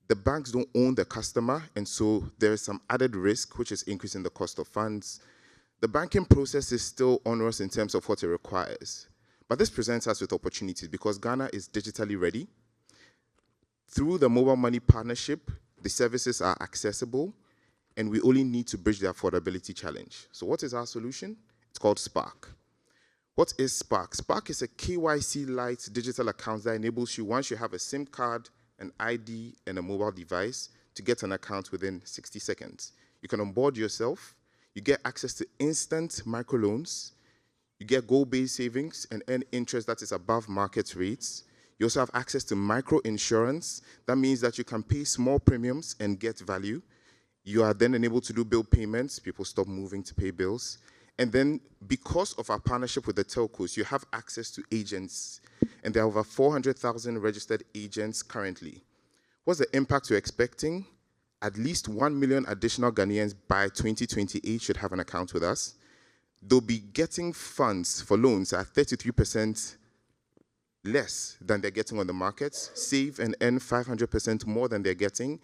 the banks don't own the customer, and so there is some added risk, which is increasing the cost of funds. The banking process is still onerous in terms of what it requires. But this presents us with opportunities because Ghana is digitally ready. Through the mobile money partnership, the services are accessible, and we only need to bridge the affordability challenge. So what is our solution? It's called Spark. What is Spark? Spark is a KYC-light digital account that enables you, once you have a SIM card, an ID, and a mobile device, to get an account within 60 seconds. You can onboard yourself, you get access to instant microloans, you get goal-based savings and earn interest that is above market rates. You also have access to micro-insurance. That means that you can pay small premiums and get value. You are then enabled to do bill payments. People stop moving to pay bills. And then because of our partnership with the telcos, you have access to agents. And there are over 400,000 registered agents currently. What's the impact you're expecting? At least 1 million additional Ghanaians by 2028 should have an account with us. They'll be getting funds for loans at 33% less than they're getting on the markets, save and earn 500% more than they're getting,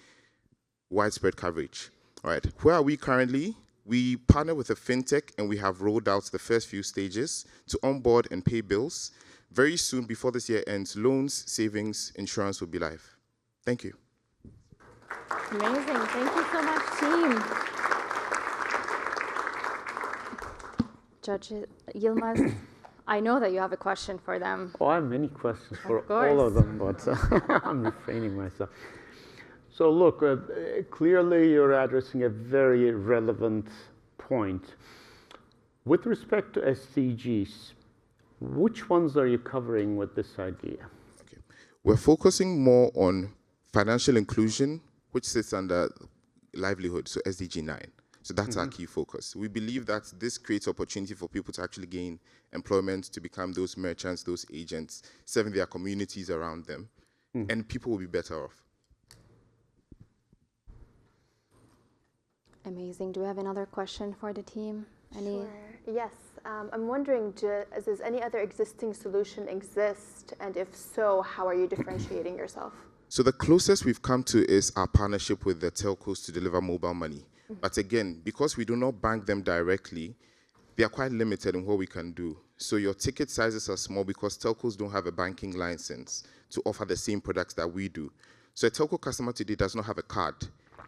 widespread coverage. All right, where are we currently? We partner with a fintech and we have rolled out the first few stages to onboard and pay bills. Very soon, before this year ends, loans, savings, insurance will be live. Thank you. Amazing. Thank you so much, team. Judge Yilmaz, I know that you have a question for them. Oh, I have many questions for all of them, but I'm refraining myself. So look, clearly you're addressing a very relevant point. With respect to SDGs, which ones are you covering with this idea? Okay. We're focusing more on financial inclusion, which sits under livelihood, so SDG 9. So that's our key focus. We believe that this creates opportunity for people to actually gain employment, to become those merchants, those agents, serving their communities around them, and people will be better off. Amazing. Do we have another question for the team? Sure. Yes. I'm wondering, does any other existing solution exist? And if so, how are you differentiating yourself? So the closest we've come to is our partnership with the telcos to deliver mobile money. But again, because we do not bank them directly, they are quite limited in what we can do. So your ticket sizes are small because telcos don't have a banking license to offer the same products that we do. So a telco customer today does not have a card.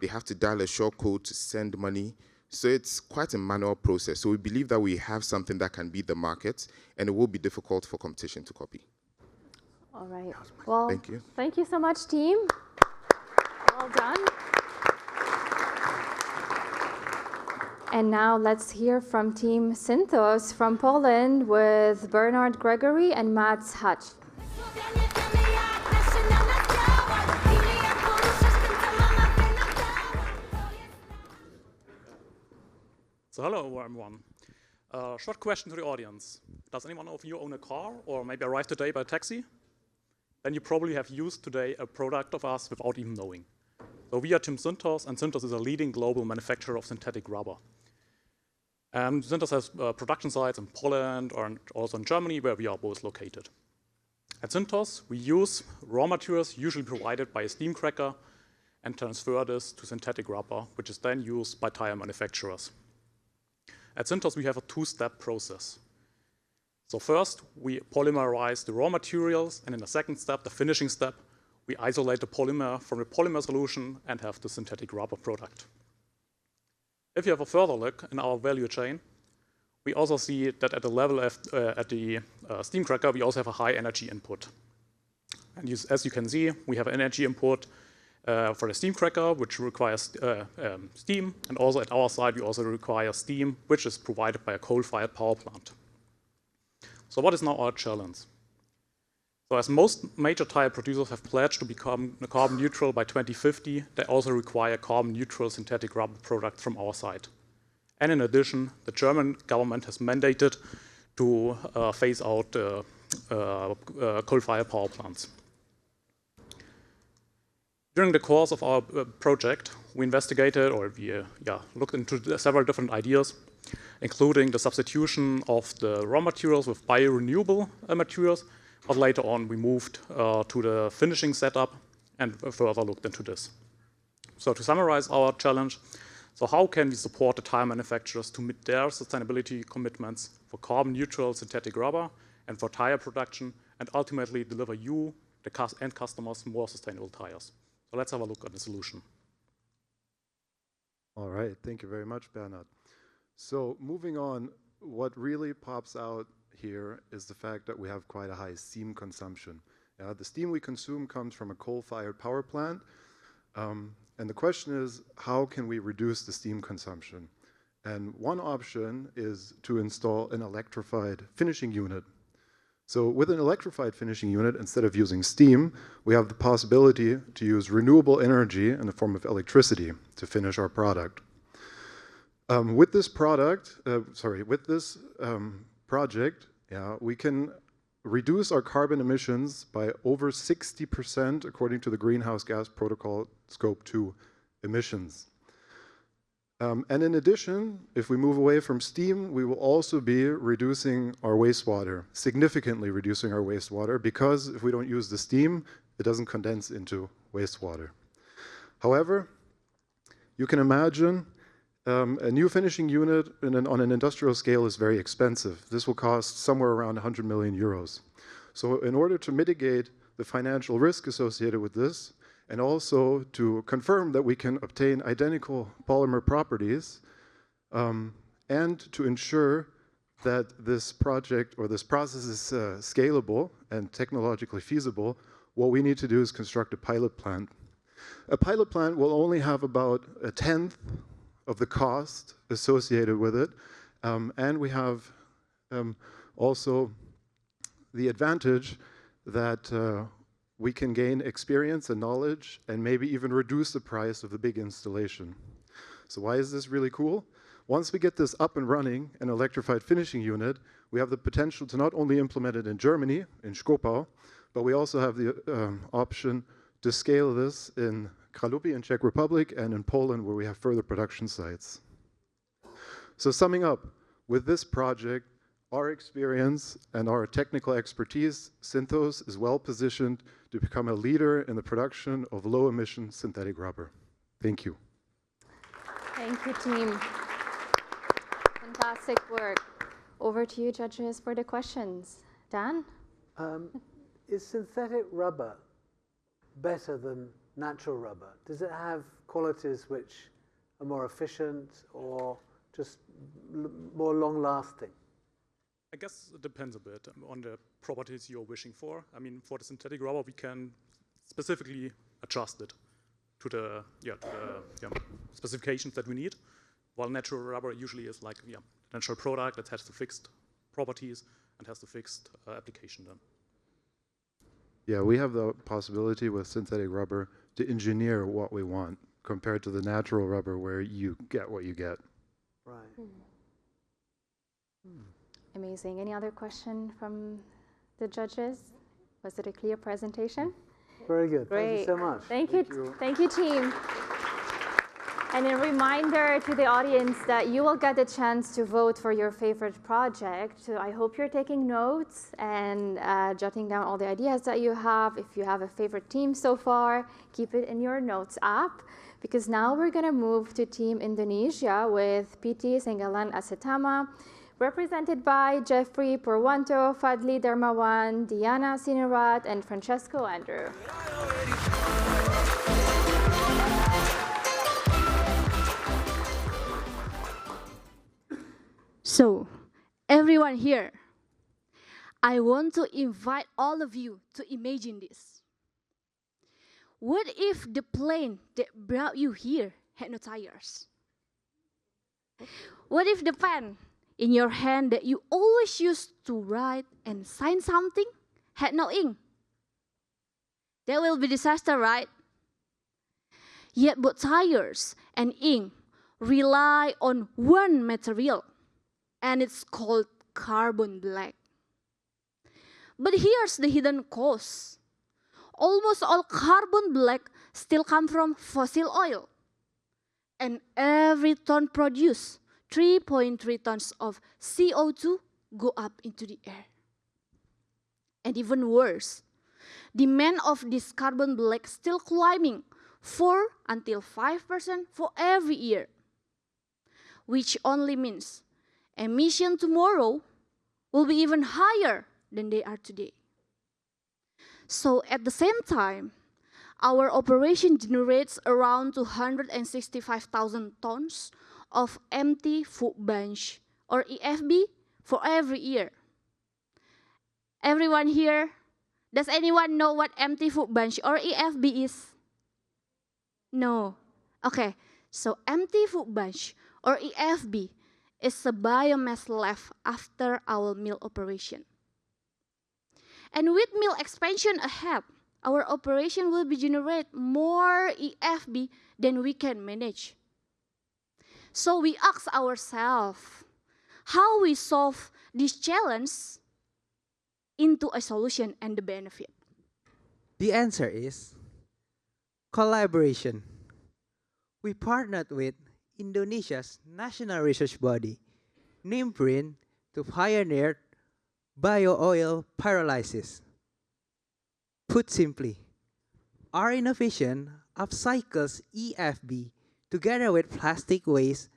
They have to dial a short code to send money. So it's quite a manual process. So we believe that we have something that can beat the market, and it will be difficult for competition to copy. All right. Well, thank you. Thank you so much, team. Well done. And now let's hear from Team Synthos from Poland with Bernard Gregory and Mats Hutch. So hello, everyone. Short question to the audience. Does anyone of you own a car or maybe arrived today by taxi? Then you probably have used today a product of us without even knowing. So we are Team Synthos, and Synthos is a leading global manufacturer of synthetic rubber. Synthos has production sites in Poland and also in Germany, where we are both located. At Synthos, we use raw materials usually provided by a steam cracker and transfer this to synthetic rubber, which is then used by tire manufacturers. At Synthos, we have a two-step process. So first, we polymerize the raw materials, and in the second step, the finishing step, we isolate the polymer from the polymer solution and have the synthetic rubber product. If you have a further look in our value chain, we also see that at the level of at the steam cracker, we also have a high energy input. And as you can see, we have an energy input for the steam cracker, which requires steam, and also at our side, we also require steam, which is provided by a coal-fired power plant. So what is now our challenge? So as most major tire producers have pledged to become carbon neutral by 2050, they also require carbon neutral synthetic rubber products from our side. And in addition, the German government has mandated to phase out coal-fired power plants. During the course of our project, we investigated or we looked into several different ideas, including the substitution of the raw materials with biorenewable materials. But later on, we moved to the finishing setup and further looked into this. So to summarize our challenge, so how can we support the tire manufacturers to meet their sustainability commitments for carbon neutral synthetic rubber and for tire production, and ultimately deliver you, the end customers, more sustainable tires? So let's have a look at the solution. All right, thank you very much, Bernhard. So moving on, what really pops out here is the fact that we have quite a high steam consumption. The steam we consume comes from a coal-fired power plant. And the question is, how can we reduce the steam consumption? And one option is to install an electrified finishing unit. So with an electrified finishing unit, instead of using steam, we have the possibility to use renewable energy in the form of electricity to finish our product. With this project, we can reduce our carbon emissions by over 60% according to the Greenhouse Gas Protocol Scope 2 emissions. And in addition, if we move away from steam, we will also be reducing our wastewater, significantly reducing our wastewater, because if we don't use the steam, it doesn't condense into wastewater. However, you can imagine a new finishing unit on an industrial scale is very expensive. This will cost somewhere around 100 million euros. So in order to mitigate the financial risk associated with this, and also to confirm that we can obtain identical polymer properties, and to ensure that this project or this process is scalable and technologically feasible, what we need to do is construct a pilot plant. A pilot plant will only have about a tenth of the cost associated with it, and we have also the advantage that we can gain experience and knowledge and maybe even reduce the price of the big installation. So why is this really cool? Once we get this up and running, an electrified finishing unit, we have the potential to not only implement it in Germany, in Skopau, but we also have the option to scale this in Kralupy in Czech Republic and in Poland, where we have further production sites. So summing up, with this project, our experience and our technical expertise, Synthos is well positioned to become a leader in the production of low-emission synthetic rubber. Thank you. Thank you, team. Fantastic work. Over to you, judges, for the questions. Dan? Is synthetic rubber better than natural rubber? Does it have qualities which are more efficient or just more long-lasting? I guess it depends a bit on the properties you're wishing for. I mean, for the synthetic rubber, we can specifically adjust it to the specifications that we need, while natural rubber usually is like a natural product that has the fixed properties and has the fixed application then. Yeah, we have the possibility with synthetic rubber to engineer what we want compared to the natural rubber where you get what you get. Right. Amazing. Any other question from the judges? Was it a clear presentation? Very good. Great. Thank you so much. Thank you. Thank you, team. And a reminder to the audience that you will get a chance to vote for your favorite project. So I hope you're taking notes and jotting down all the ideas that you have. If you have a favorite team so far, keep it in your notes app, because now we're going to move to Team Indonesia with PT Senggalan Asetama, represented by Jeffrey Purwanto, Fadli Darmawan, Diana Sinirat, and Francesco Andrew. So, everyone here, I want to invite all of you to imagine this. What if the plane that brought you here had no tires? What if the pen in your hand that you always use to write and sign something had no ink? That will be disaster, right? Yet both tires and ink rely on one material, and it's called carbon black. But here's the hidden cost. Almost all carbon black still come from fossil oil. And every ton produced, 3.3 tons of CO2 go up into the air. And even worse, demand of this carbon black still climbing 4 until 5% for every year, which only means emission tomorrow will be even higher than they are today. So at the same time, our operation generates around 265,000 tons of empty food bunch or EFB for every year. Everyone here, does anyone know what empty food bunch or EFB is? No. Okay, so empty food bunch or EFB is a biomass left after our mill operation. And with mill expansion ahead, our operation will be generate more EFB than we can manage. So we ask ourselves, how we solve this challenge into a solution and the benefit? The answer is collaboration. We partnered with Indonesia's national research body, named BRIN, to pioneer bio-oil pyrolysis. Put simply, our innovation upcycles EFB together with plastic waste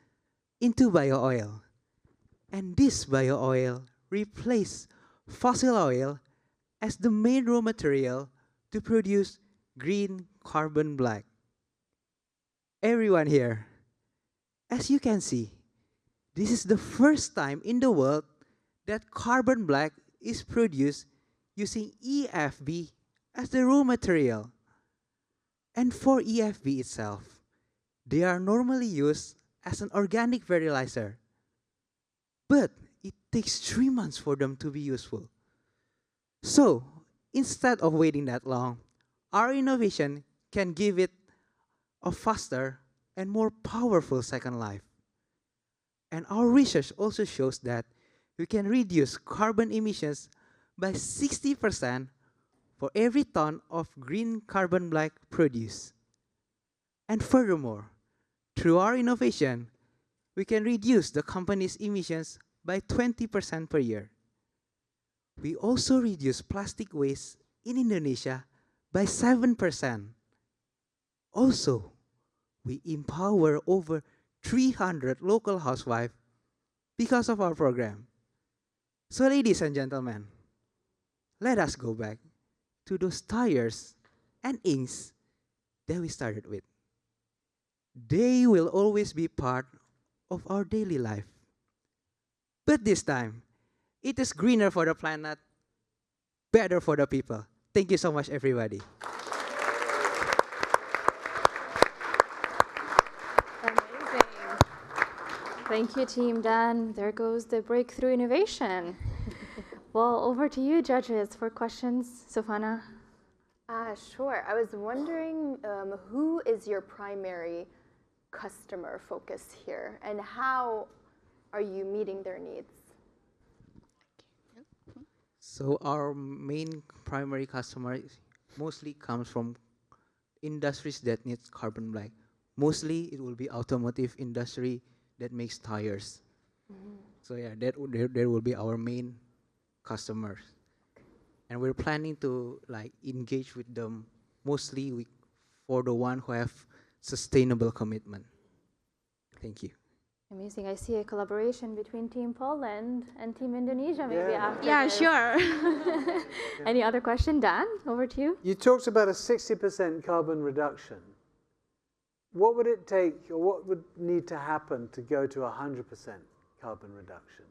into bio-oil. And this bio-oil replaces fossil oil as the main raw material to produce green carbon black. Everyone here, as you can see, this is the first time in the world that carbon black is produced using EFB as the raw material. And for EFB itself, they are normally used as an organic fertilizer. But it takes 3 months for them to be useful. So, instead of waiting that long, our innovation can give it a faster and more powerful second life. And our research also shows that we can reduce carbon emissions by 60% for every ton of green carbon black produced. And furthermore, through our innovation, we can reduce the company's emissions by 20% per year. We also reduce plastic waste in Indonesia by 7%. Also, we empower over 300 local housewives because of our program. So ladies and gentlemen, let us go back to those tires and inks that we started with. They will always be part of our daily life. But this time, it is greener for the planet, better for the people. Thank you so much, everybody. Amazing. Thank you, Team Dan. There goes the breakthrough innovation. Well, over to you, judges, for questions. Sofana? Sure. I was wondering who is your primary customer focus here, and how are you meeting their needs? So our main primary customer mostly comes from industries that need carbon black. Mostly it will be automotive industry that makes tires. So yeah, that will be our main customers. And we're planning to engage with them mostly for the one who have sustainable commitment. Thank you. Amazing. I see a collaboration between Team Poland and Team Indonesia maybe after Yeah, this. sure. Any other question? Dan, over to you. You talked about a 60% carbon reduction. What would it take, or what would need to happen to go to 100% carbon reduction?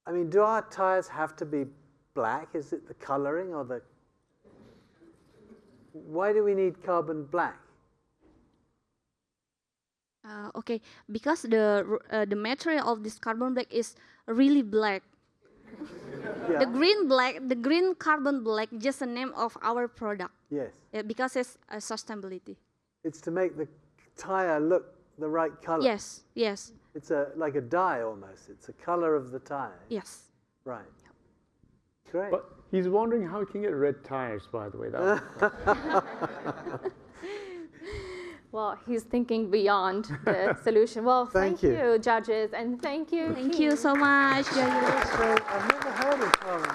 I mean, do our tires have to be black? Is it the coloring or the... Why do we need carbon black? Okay, because the material of this carbon black is really black. Yeah. The green carbon black, just a name of our product. Yes. Yeah, because it's sustainability. It's to make the tire look the right color. Yes, yes. It's like a dye almost. It's a color of the tire. Yes. Right. Great. But he's wondering how he can get red tires, by the way. Well, he's thinking beyond the solution. Well, thank you. you, judges, and thank you. Thank you so much, judges. So I've never heard of carbon.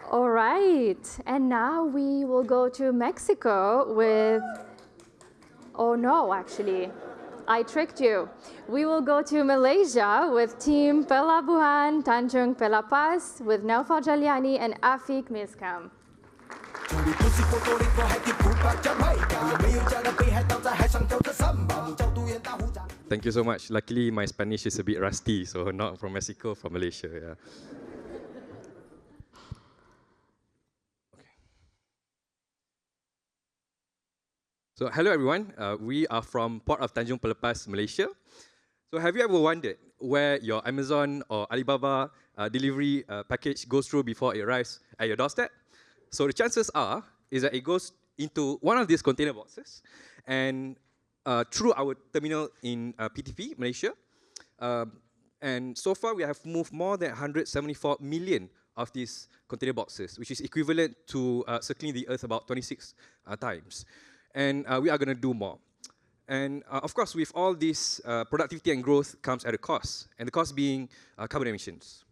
All right, and now we will go to Mexico with, oh no, actually, I tricked you. We will go to Malaysia with Team Pelabuhan Tanjung Pelapas with Naufal Jaliani and Afik Miskam. Thank you so much. Luckily, my Spanish is a bit rusty, so not from Mexico, from Malaysia. Yeah. So hello everyone, we are from Port of Tanjung Pelepas, Malaysia. So have you ever wondered where your Amazon or Alibaba delivery package goes through before it arrives at your doorstep? So the chances are is that it goes into one of these container boxes and through our terminal in PTP, Malaysia. And so far we have moved more than 174 million of these container boxes, which is equivalent to circling the Earth about 26 times. And we are going to do more. And of course, with all this productivity and growth comes at a cost, and the cost being carbon emissions.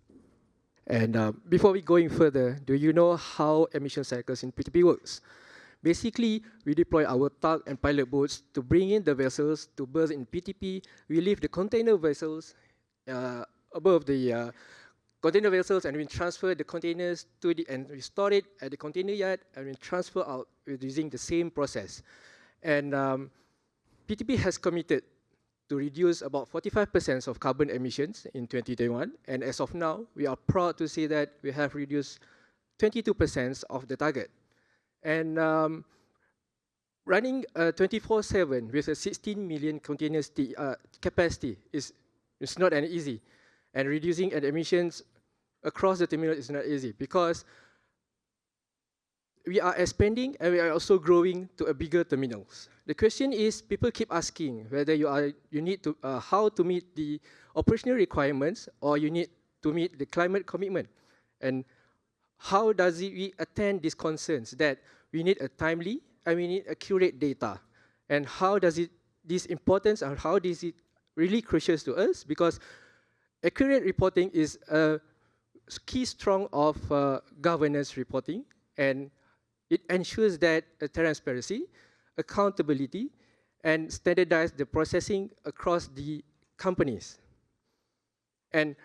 And before we going further, do you know how emission cycles in PTP works? Basically, we deploy our tug and pilot boats to bring in the vessels to berth in PTP. We leave the container vessels above the container vessels, and we transfer the containers to and we store it at the container yard, and we transfer out using the same process. And PTP has committed to reduce about 45% of carbon emissions in 2021, and as of now, we are proud to say that we have reduced 22% of the target. And running 24/7 with a 16 million containers capacity is not an easy, and reducing emissions across the terminal is not easy because we are expanding and we are also growing to a bigger terminals. The question is, people keep asking whether you need to how to meet the operational requirements or you need to meet the climate commitment, and how does we attend these concerns that we need a timely and we need accurate data, and how does this importance and how is it really crucial to us, because accurate reporting is a key strong of governance reporting, and it ensures that transparency, accountability, and standardize the processing across the companies. And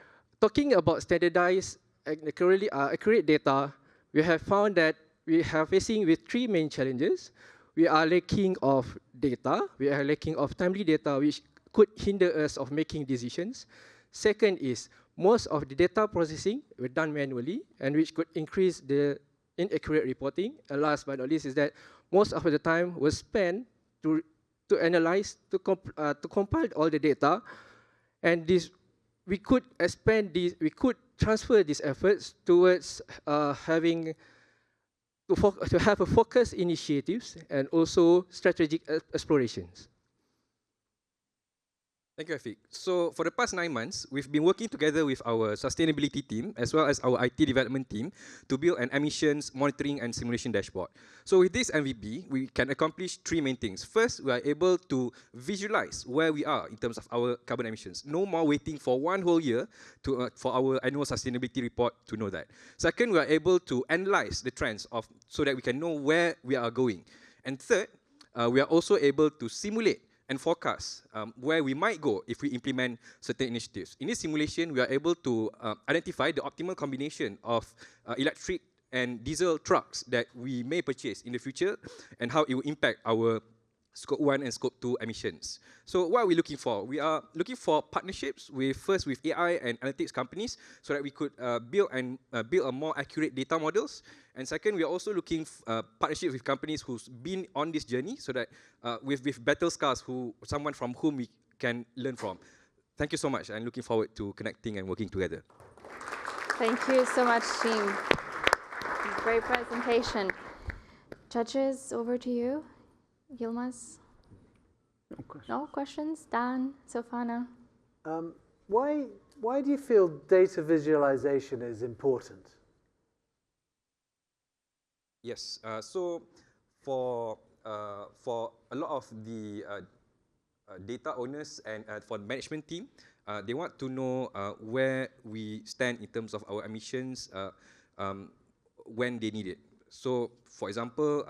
talking about standardized and accurate data, we have found that we are facing with three main challenges. We are lacking of data, we are lacking of timely data, which could hinder us of making decisions. Second is, most of the data processing were done manually, and which could increase the inaccurate reporting. And last but not least is that most of the time was spent to analyze, to compile all the data, and this we could transfer these efforts towards having to have a focused initiatives and also strategic explorations. Thank you, Afik. So for the past 9 months, we've been working together with our sustainability team as well as our IT development team to build an emissions monitoring and simulation dashboard. So with this MVP, we can accomplish three main things. First, we are able to visualize where we are in terms of our carbon emissions. No more waiting for one whole year for our annual sustainability report to know that. Second, we are able to analyze the trends so that we can know where we are going. And third, we are also able to simulate and forecast where we might go if we implement certain initiatives. In this simulation, we are able to identify the optimal combination of electric and diesel trucks that we may purchase in the future and how it will impact our Scope 1 and Scope 2 emissions. So what are we looking for? We are looking for partnerships first with AI and analytics companies so that we could build a more accurate data models. And second, we are also looking partnerships with companies who's been on this journey so that with battle scars, someone from whom we can learn from. Thank you so much. I'm looking forward to connecting and working together. Thank you so much, team. Great presentation. Judges, over to you. Yilmaz? No questions? Dan, Sofana? Why do you feel data visualization is important? Yes, so for a lot of the data owners and for the management team, they want to know where we stand in terms of our emissions, when they need it. So, for example,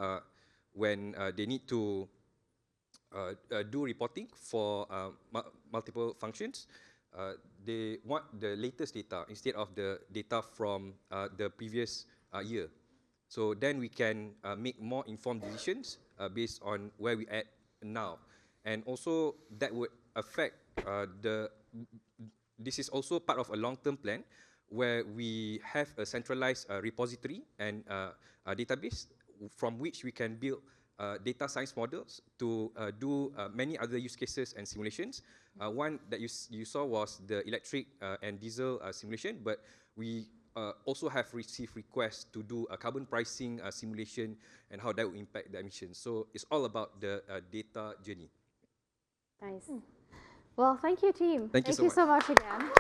when they need to do reporting for multiple functions, they want the latest data instead of the data from the previous year. So then we can make more informed decisions based on where we at now. And also that would affect this is also part of a long-term plan where we have a centralized repository and a database from which we can build data science models to do many other use cases and simulations. One that you saw was the electric and diesel simulation, but we also have received requests to do a carbon pricing simulation and how that will impact the emissions. So it's all about the data journey. Nice. Well, thank you, team. Thank you so much again.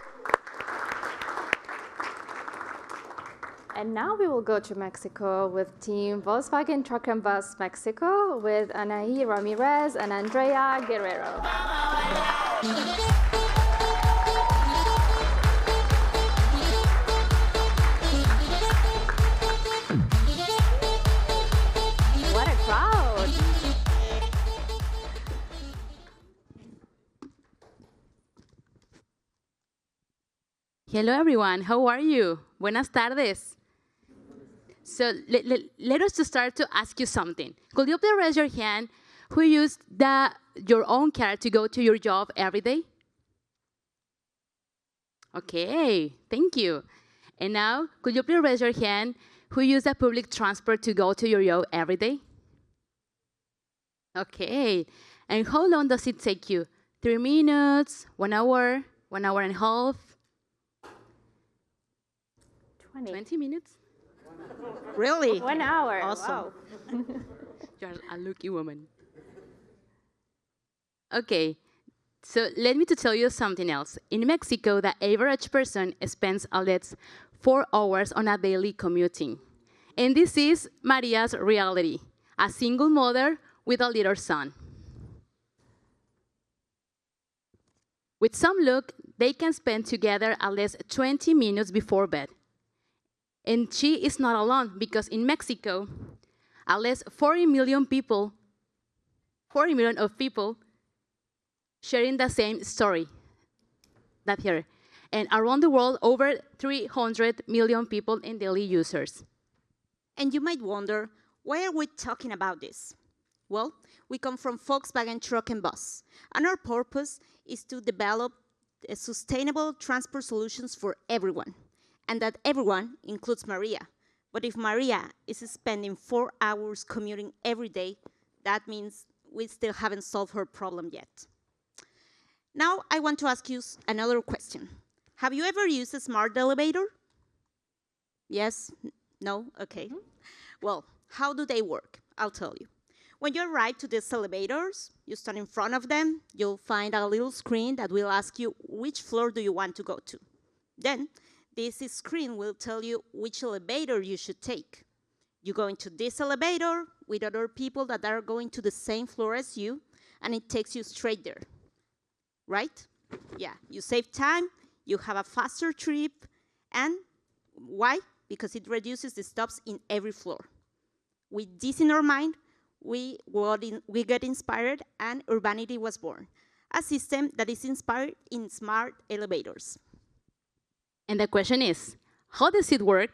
And now we will go to Mexico with Team Volkswagen Truck and Bus Mexico with Anaí Ramirez and Andrea Guerrero. What a crowd! Hello, everyone. How are you? Buenas tardes. So let us just start to ask you something. Could you please raise your hand who used your own car to go to your job every day? Okay, thank you. And now, could you please raise your hand who use the public transport to go to your job every day? Okay. And how long does it take you? 3 minutes, 1 hour, 1 hour and a half? 20 minutes? Really? 1 hour. Awesome. Wow. You're a lucky woman. Okay, so let me to tell you something else. In Mexico, the average person spends at least 4 hours on a daily commuting. And this is Maria's reality, a single mother with a little son. With some luck, they can spend together at least 20 minutes before bed. And she is not alone, because in Mexico, at least 40 million of people sharing the same story, that here. And around the world, over 300 million people in daily users. And you might wonder, why are we talking about this? Well, we come from Volkswagen Truck and Bus, and our purpose is to develop sustainable transport solutions for everyone. And that everyone includes Maria. But if Maria is spending 4 hours commuting every day, that means we still haven't solved her problem yet. Now I want to ask you another question. Have you ever used a smart elevator? Yes? No? Okay. Well, how do they work? I'll tell you. When you arrive to these elevators, you stand in front of them, you'll find a little screen that will ask you which floor do you want to go to. Then, this screen will tell you which elevator you should take. You go into this elevator with other people that are going to the same floor as you, and it takes you straight there. Right? Yeah, you save time, you have a faster trip, and why? Because it reduces the stops in every floor. With this in our mind, we get inspired, and Urbanity was born, a system that is inspired in smart elevators. And the question is, how does it work?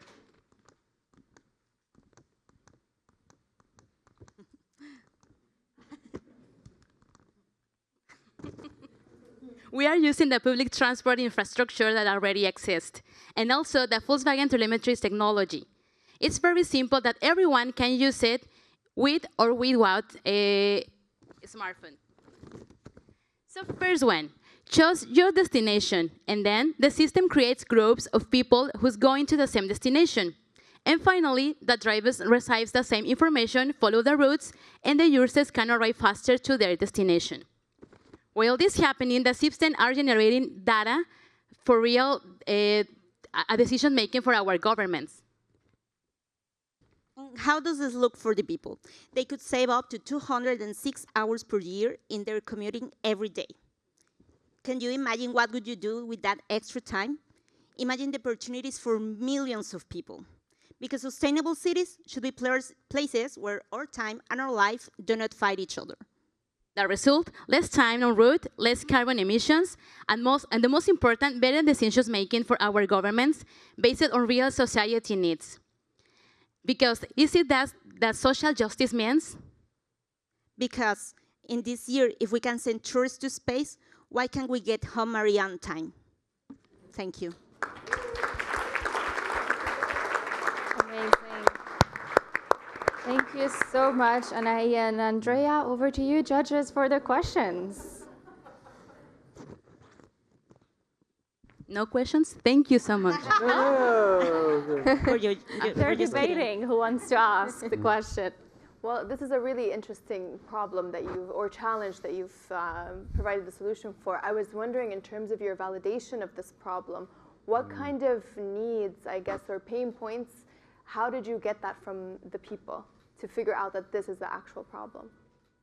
We are using the public transport infrastructure that already exists, and also the Volkswagen telemetry technology. It's very simple that everyone can use it with or without a smartphone. So first one, choose your destination, and then the system creates groups of people who's going to the same destination. And finally, the drivers receives the same information, follow the routes, and the users can arrive faster to their destination. While this is happening, the systems are generating data for real decision making for our governments. How does this look for the people? They could save up to 206 hours per year in their commuting every day. Can you imagine what would you do with that extra time? Imagine the opportunities for millions of people. Because sustainable cities should be places where our time and our life do not fight each other. The result, less time on road, less carbon emissions, and the most important, better decisions making for our governments based on real society needs. Because is it that social justice means? Because in this year, if we can send tourists to space, why can't we get home Maria on time? Thank you. Amazing. Thank you so much, Anahi and Andrea. Over to you, judges, for the questions. No questions? Thank you so much. They're debating who wants to ask the question. Well, this is a really interesting problem that or challenge that you've provided the solution for. I was wondering, in terms of your validation of this problem, what kind of needs, I guess, or pain points, how did you get that from the people to figure out that this is the actual problem?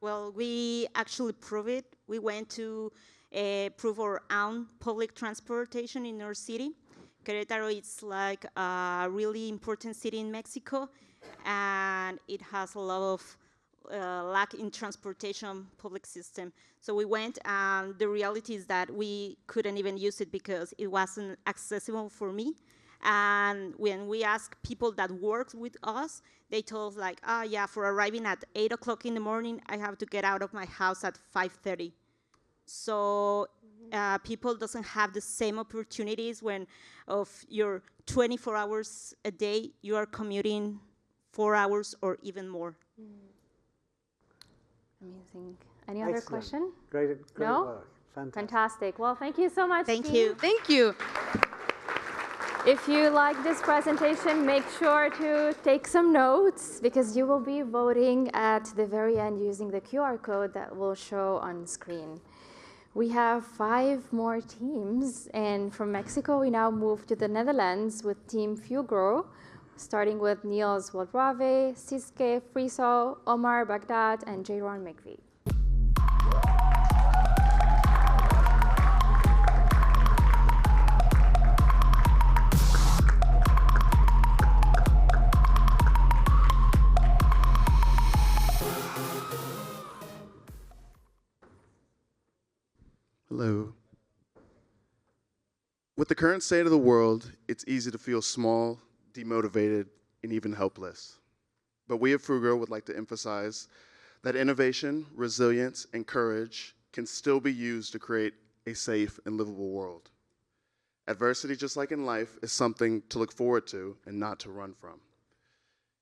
Well, we actually prove it. We went to prove our own public transportation in our city. Querétaro is like a really important city in Mexico, and it has a lot of lack in transportation public system. So we went, and the reality is that we couldn't even use it because it wasn't accessible for me. And when we asked people that worked with us, they told us like, yeah, for arriving at 8 o'clock in the morning, I have to get out of my house at 5:30. So people doesn't have the same opportunities when of your 24 hours a day, you are commuting 4 hours or even more. Amazing. Any other question? Great no? work. Fantastic. Well, thank you so much. Thank team. you. Thank you. If you like this presentation, make sure to take some notes because you will be voting at the very end using the QR code that will show on screen. We have 5 more teams, and from Mexico, we now move to the Netherlands with Team Fugro, starting with Niels Waldrave, Siske Friso, Omar Baghdad, and Jaron McVie. Hello. With the current state of the world, it's easy to feel small, demotivated, and even helpless. But we at Fugro would like to emphasize that innovation, resilience, and courage can still be used to create a safe and livable world. Adversity, just like in life, is something to look forward to and not to run from.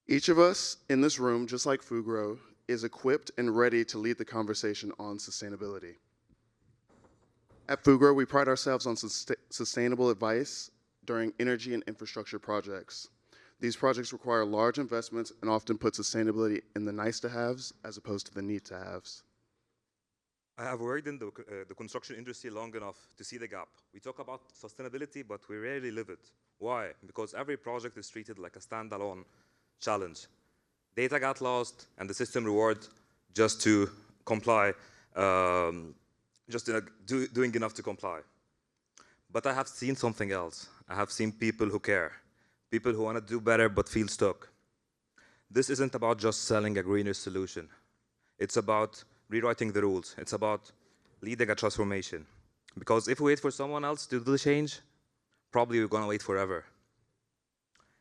Each of us in this room, just like Fugro, is equipped and ready to lead the conversation on sustainability. At Fugro, we pride ourselves on sustainable advice during energy and infrastructure projects. These projects require large investments and often put sustainability in the nice-to-haves as opposed to the need-to-haves. I have worked in the construction industry long enough to see the gap. We talk about sustainability, but we rarely live it. Why? Because every project is treated like a standalone challenge. Data got lost, and the system reward just to comply, doing enough to comply. But I have seen something else. I have seen people who care, people who want to do better but feel stuck. This isn't about just selling a greener solution. It's about rewriting the rules. It's about leading a transformation. Because if we wait for someone else to do the change, probably we're going to wait forever.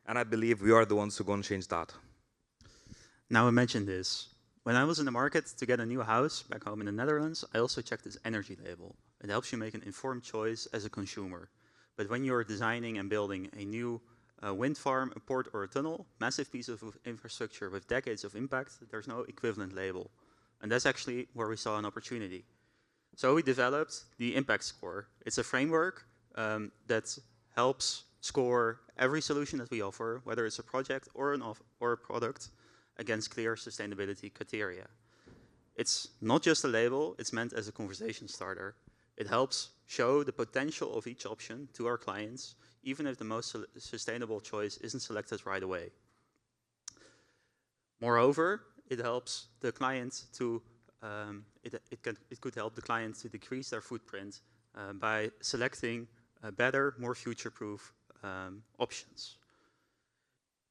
And I believe we are the ones who are going to change that. Now imagine this. When I was in the market to get a new house back home in the Netherlands, I also checked this energy label. It helps you make an informed choice as a consumer. But when you're designing and building a new wind farm, a port, or a tunnel, massive piece of infrastructure with decades of impact, there's no equivalent label. And that's actually where we saw an opportunity. So we developed the impact score. It's a framework that helps score every solution that we offer, whether it's a project or a product, against clear sustainability criteria. It's not just a label, it's meant as a conversation starter. It helps show the potential of each option to our clients, even if the most sustainable choice isn't selected right away. Moreover, it helps the client to, it could help the client to decrease their footprint by selecting better, more future-proof options.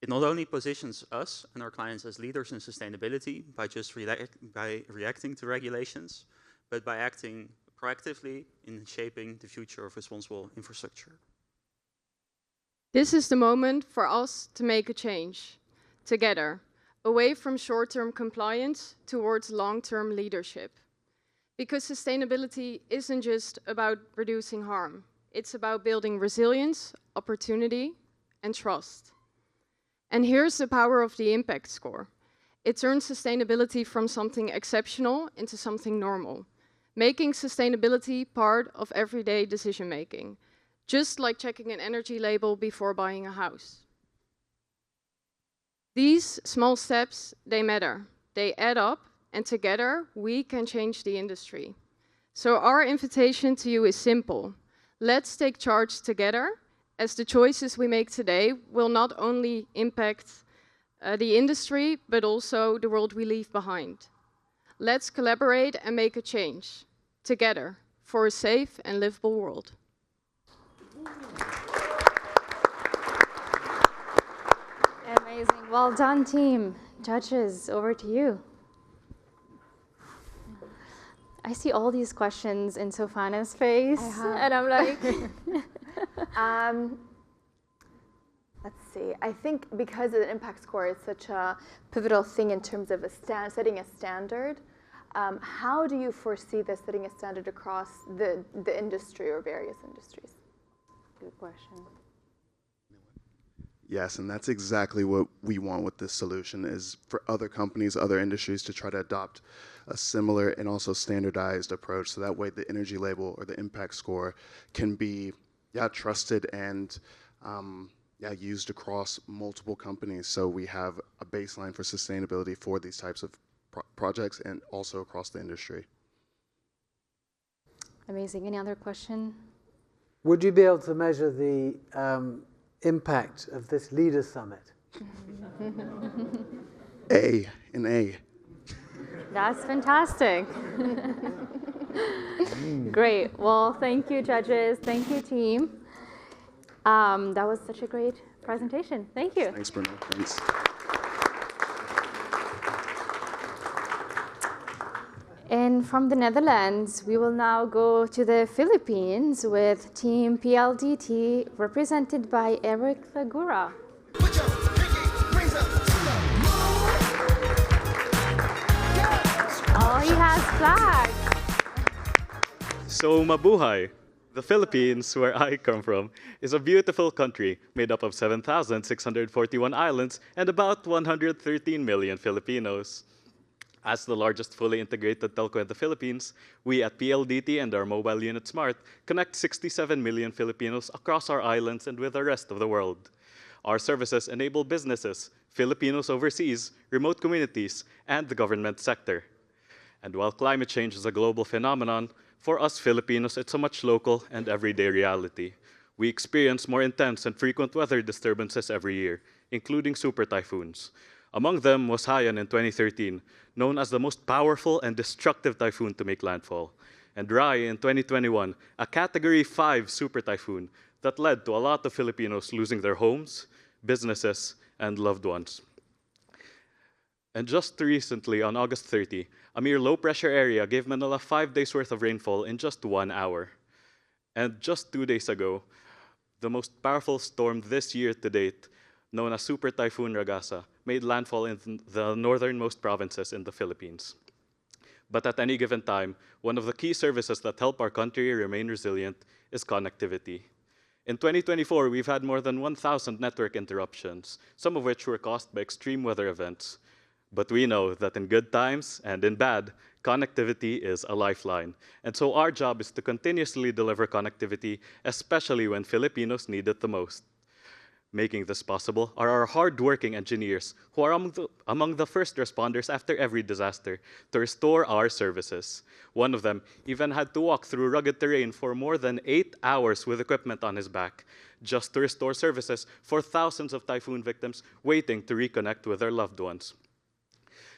It not only positions us and our clients as leaders in sustainability by just reacting to regulations, but by acting proactively in shaping the future of responsible infrastructure. This is the moment for us to make a change, together, away from short-term compliance towards long-term leadership. Because sustainability isn't just about reducing harm. It's about building resilience, opportunity, and trust. And here's the power of the impact score. It turns sustainability from something exceptional into something normal, making sustainability part of everyday decision-making, just like checking an energy label before buying a house. These small steps, they matter. They add up, and together we can change the industry. So our invitation to you is simple. Let's take charge together, as the choices we make today will not only impact the industry, but also the world we leave behind. Let's collaborate and make a change, together, for a safe and livable world. Amazing. Well done, team. Judges, over to you. I see all these questions in Sofana's face, and I'm like... Let's see. I think because the impact score is such a pivotal thing in terms of setting a standard, how do you foresee this setting a standard across the industry or various industries? Good question. Yes, and that's exactly what we want with this solution, is for other companies, other industries to try to adopt a similar and also standardized approach, so that way the energy label or the impact score can be trusted and used across multiple companies. So we have a baseline for sustainability for these types of projects and also across the industry. Amazing. Any other question? Would you be able to measure the impact of this Leaders Summit? An A. That's fantastic. Great. Well, thank you, judges. Thank you, team. That was such a great presentation. Thank you. Thanks, Bruno. Thanks. And from the Netherlands, we will now go to the Philippines with Team PLDT, represented by Eric Lagura. Oh, he has flags. So mabuhay! The Philippines, where I come from, is a beautiful country made up of 7,641 islands and about 113 million Filipinos. As the largest fully integrated telco in the Philippines, we at PLDT and our mobile unit Smart connect 67 million Filipinos across our islands and with the rest of the world. Our services enable businesses, Filipinos overseas, remote communities, and the government sector. And while climate change is a global phenomenon, for us Filipinos, it's a much local and everyday reality. We experience more intense and frequent weather disturbances every year, including super typhoons. Among them was Haiyan in 2013, known as the most powerful and destructive typhoon to make landfall, and Rai in 2021, a Category 5 super typhoon that led to a lot of Filipinos losing their homes, businesses, and loved ones. And just recently, on August 30, a mere low-pressure area gave Manila 5 days' worth of rainfall in just 1 hour. And just 2 days ago, the most powerful storm this year to date, known as Super Typhoon Ragasa, made landfall in the northernmost provinces in the Philippines. But at any given time, one of the key services that help our country remain resilient is connectivity. In 2024, we've had more than 1,000 network interruptions, some of which were caused by extreme weather events. But we know that in good times and in bad, connectivity is a lifeline. And so our job is to continuously deliver connectivity, especially when Filipinos need it the most. Making this possible are our hard-working engineers who are among the first responders after every disaster to restore our services. One of them even had to walk through rugged terrain for more than 8 hours with equipment on his back just to restore services for thousands of typhoon victims waiting to reconnect with their loved ones.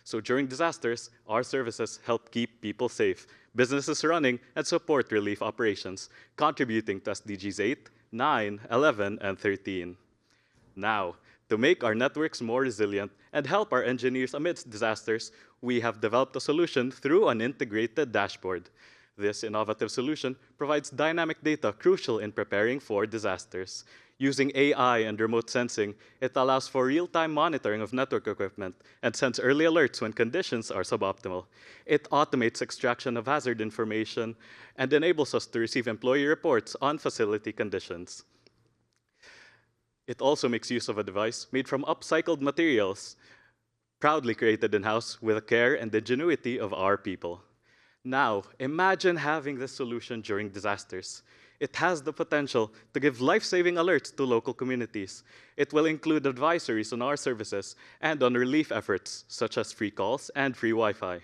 So during disasters, our services help keep people safe, businesses running, and support relief operations, contributing to SDGs 8, 9, 11, and 13. Now, To make our networks more resilient and help our engineers amidst disasters, we have developed a solution through an integrated dashboard. This innovative solution provides dynamic data crucial in preparing for disasters. Using AI and remote sensing, it allows for real-time monitoring of network equipment and sends early alerts when conditions are suboptimal. It automates extraction of hazard information and enables us to receive employee reports on facility conditions. It also makes use of a device made from upcycled materials, proudly created in-house with the care and ingenuity of our people. Now, imagine having this solution during disasters. It has the potential to give life-saving alerts to local communities. It will include advisories on our services and on relief efforts, such as free calls and free Wi-Fi.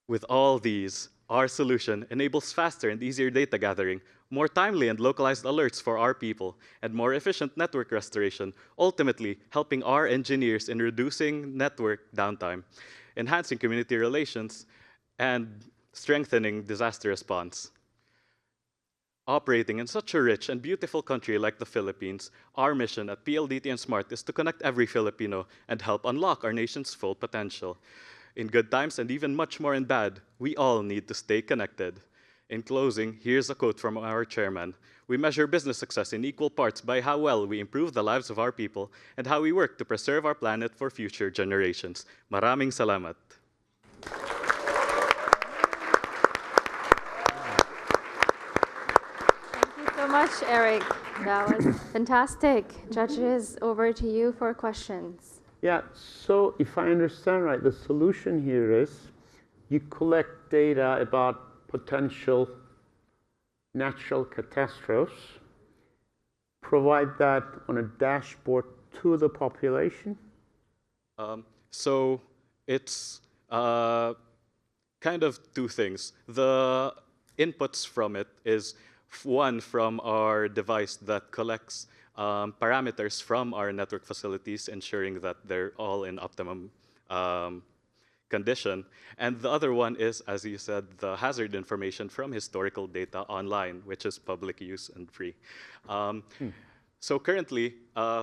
With all these, our solution enables faster and easier data gathering, more timely and localized alerts for our people, and more efficient network restoration, ultimately helping our engineers in reducing network downtime, enhancing community relations, and strengthening disaster response. Operating in such a rich and beautiful country like the Philippines, our mission at PLDT and Smart is to connect every Filipino and help unlock our nation's full potential. In good times and even much more in bad, we all need to stay connected. In closing, here's a quote from our chairman. We measure business success in equal parts by how well we improve the lives of our people and how we work to preserve our planet for future generations. Maraming salamat. Thank you so much, Eric. That was fantastic. Judges, over to you for questions. Yeah, so if I understand right, the solution here is you collect data about potential natural catastrophes, provide that on a dashboard to the population? So it's kind of two things. The inputs from it is one from our device that collects parameters from our network facilities, ensuring that they're all in optimum condition. And the other one is, as you said, the hazard information from historical data online, which is public use and free. So currently,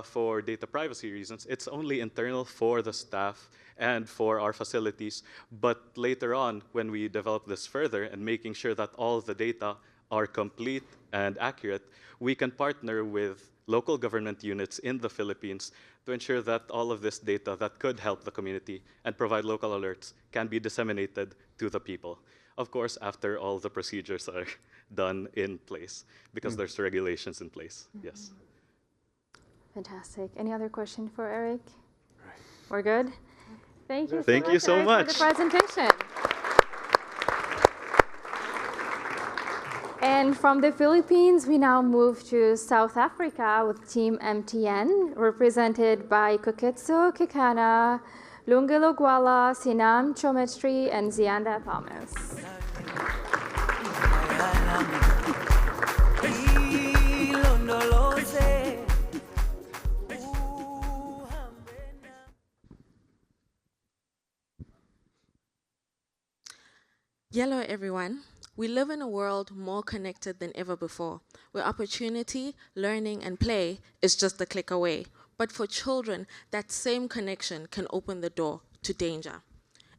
for data privacy reasons, it's only internal for the staff and for our facilities. But later on, when we develop this further and making sure that all the data are complete and accurate, we can partner with local government units in the Philippines to ensure that all of this data that could help the community and provide local alerts can be disseminated to the people. Of course, after all the procedures are done in place, because there's regulations in place. Yes. Fantastic. Any other question for Eric? We're good? Thank you Thank you so Eric, much. for the presentation. And from the Philippines, we now move to South Africa with Team MTN, represented by Koketso Kekana, Lungelo Gwala, Sinam Chometri, and Zianda Thomas. Hello, everyone. We live in a world more connected than ever before, where opportunity, learning, and play is just a click away. But for children, that same connection can open the door to danger.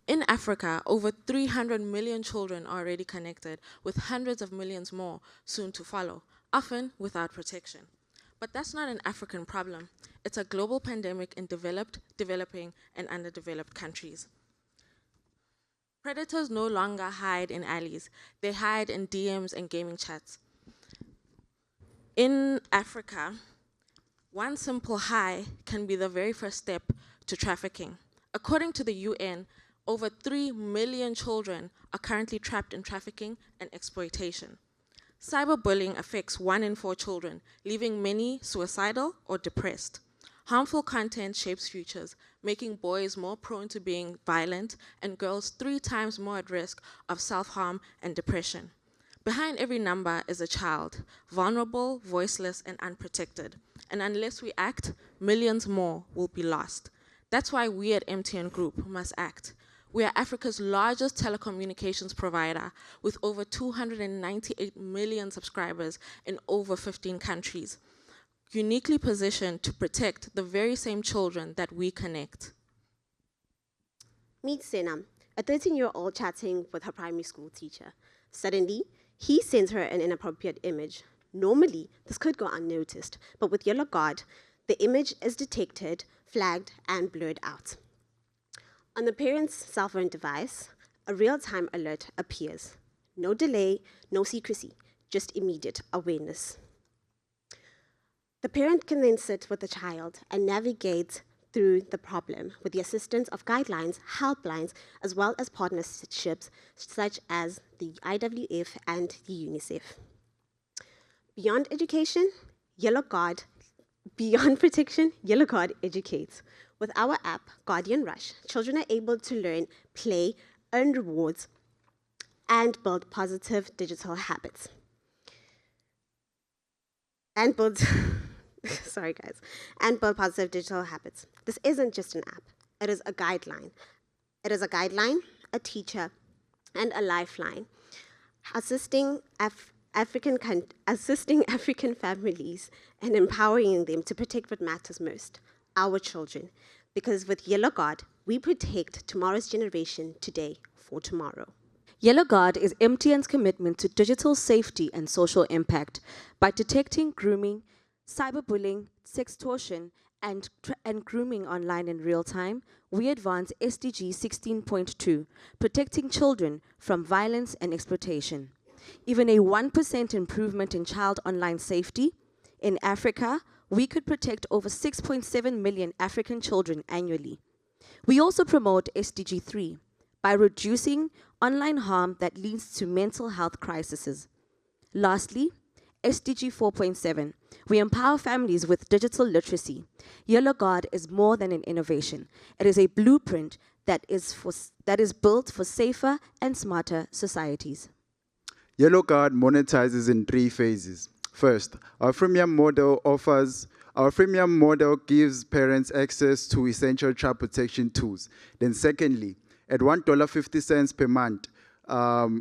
In Africa, over 300 million children are already connected, with hundreds of millions more soon to follow, often without protection. But that's not an African problem. It's a global pandemic in developed, developing, and underdeveloped countries. Predators no longer hide in alleys. They hide in DMs and gaming chats. In Africa, one simple hi can be the very first step to trafficking. According to the UN, over 3 million children are currently trapped in trafficking and exploitation. Cyberbullying affects 1 in 4 children, leaving many suicidal or depressed. Harmful content shapes futures, making boys more prone to being violent and girls 3 times more at risk of self-harm and depression. Behind every number is a child, vulnerable, voiceless, and unprotected. And unless we act, millions more will be lost. That's why we at MTN Group must act. We are Africa's largest telecommunications provider with over 298 million subscribers in over 15 countries. uniquely positioned to protect the very same children that we connect. Meet Senam, a 13-year-old chatting with her primary school teacher. Suddenly, he sends her an inappropriate image. Normally, this could go unnoticed, but with Yellow Guard, the image is detected, flagged, and blurred out. On the parent's cell phone device, a real-time alert appears. No delay, no secrecy, just immediate awareness. The parent can then sit with the child and navigate through the problem with the assistance of guidelines, helplines, as well as partnerships such as the IWF and the UNICEF. Beyond education, beyond protection, Yellow Guard educates. With our app, Guardian Rush, children are able to learn, play, earn rewards, and build positive digital habits. And build positive digital habits. This isn't just an app, it is a guideline. It is a guideline, a teacher, and a lifeline, assisting African families and empowering them to protect what matters most, our children. Because with Yellow Guard, we protect tomorrow's generation today for tomorrow. Yellow Guard is MTN's commitment to digital safety and social impact by detecting grooming, cyberbullying, sextortion, and grooming online in real time. We advance SDG 16.2, protecting children from violence and exploitation. Even a 1% improvement in child online safety in Africa, we could protect over 6.7 million African children annually. We also promote SDG 3 by reducing online harm that leads to mental health crises. Lastly, SDG 4.7, we empower families with digital literacy. Yellow Guard is more than an innovation. It is a blueprint that is built for safer and smarter societies. Yellow Guard monetizes in 3 phases. First, our freemium model gives parents access to essential child protection tools. Then secondly, at $1.50 per month,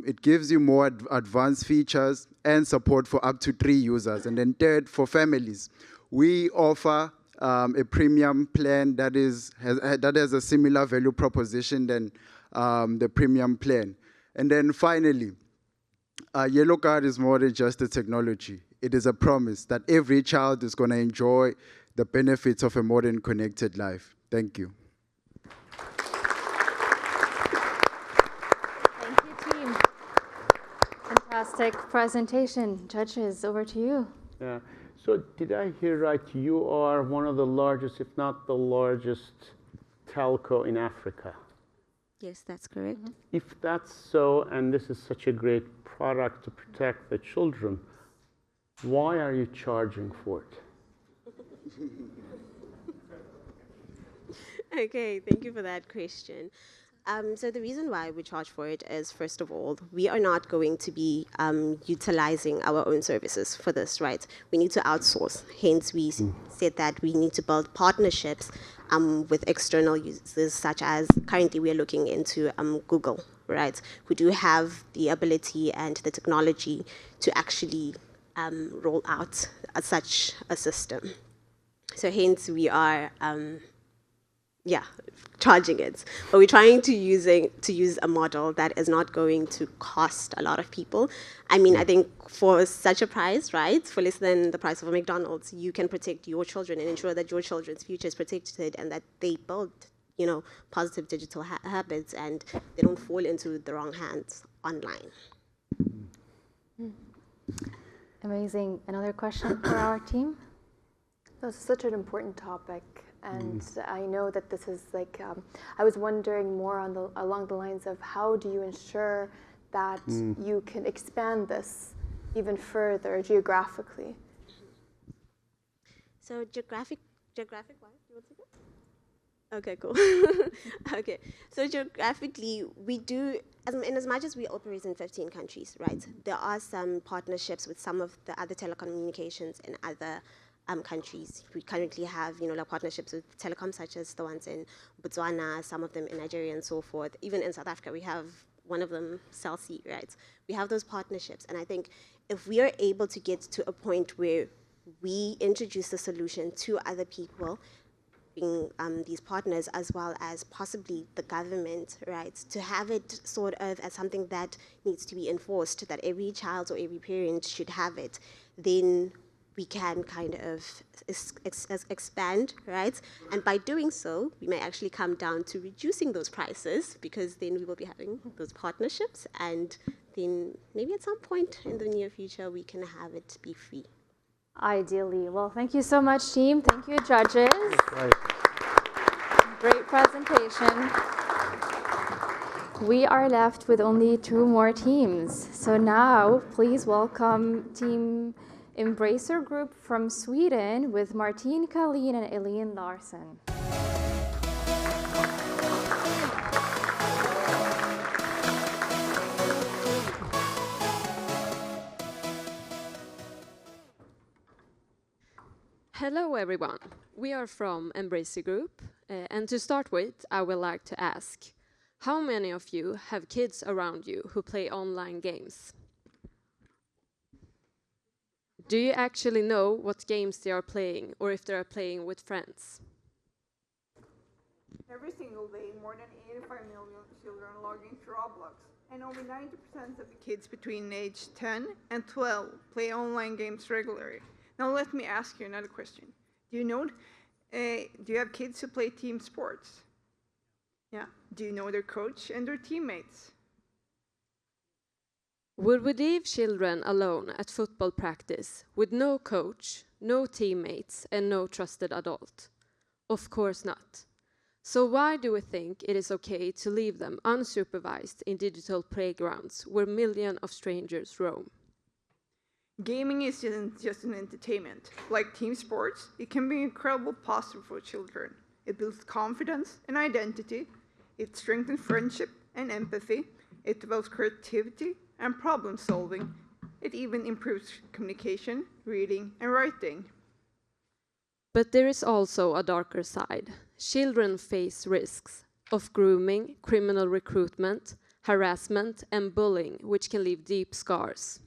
it gives you more advanced features and support for up to 3 users. And then third, for families, we offer a premium plan that has a similar value proposition than the premium plan. And then finally, Yellow Guard is more than just a technology. It is a promise that every child is going to enjoy the benefits of a modern connected life. Thank you. Fantastic presentation. Judges, over to you. Yeah. So did I hear right? You are one of the largest, if not the largest, telco in Africa. Yes, that's correct. Mm-hmm. If that's so, and this is such a great product to protect the children, why are you charging for it? Okay, thank you for that question. So the reason why we charge for it is, first of all, we are not going to be utilizing our own services for this, right? We need to outsource. Hence, we said that we need to build partnerships with external users, such as currently we are looking into Google, right? Who do have the ability and the technology to actually roll out such a system. So hence, we are charging it. But we're trying to use a model that is not going to cost a lot of people. I mean, I think for such a price, right, for less than the price of a McDonald's, you can protect your children and ensure that your children's future is protected and that they build, positive digital habits and they don't fall into the wrong hands online. Amazing. Another question for our team? This is such an important topic. And I know that this is like, I was wondering more along the lines of how do you ensure that you can expand this even further geographically? So geographic what? You want to go? Okay, cool. Okay, so geographically, we do, in as much as we operate in 15 countries, right? There are some partnerships with some of the other telecommunications and other countries. We currently have, partnerships with telecoms such as the ones in Botswana, some of them in Nigeria and so forth. Even in South Africa, we have one of them, Cell C, right? We have those partnerships. And I think if we are able to get to a point where we introduce the solution to other people, being these partners, as well as possibly the government, right, to have it sort of as something that needs to be enforced, that every child or every parent should have it, then we can kind of expand, right? And by doing so, we may actually come down to reducing those prices, because then we will be having those partnerships, and then maybe at some point in the near future, we can have it be free. Ideally. Well, thank you so much, team. Thank you, judges. Great presentation. We are left with only 2 more teams. So now, please welcome Team Embracer Group from Sweden with Martin Kalin and Eileen Larsen. Hello everyone, we are from Embracer Group, and to start with, I would like to ask, how many of you have kids around you who play online games? Do you actually know what games they are playing, or if they are playing with friends? Every single day, more than 85 million children log into Roblox, and over 90% of the kids between age 10 and 12 play online games regularly. Now let me ask you another question. Do you have kids who play team sports? Yeah. Do you know their coach and their teammates? Would we leave children alone at football practice with no coach, no teammates, and no trusted adult? Of course not. So why do we think it is okay to leave them unsupervised in digital playgrounds where millions of strangers roam? Gaming isn't just an entertainment. Like team sports, it can be incredibly positive for children. It builds confidence and identity. It strengthens friendship and empathy. It develops creativity and problem solving. It even improves communication, reading, and writing. But there is also a darker side. Children face risks of grooming, criminal recruitment, harassment, and bullying, which can leave deep scars.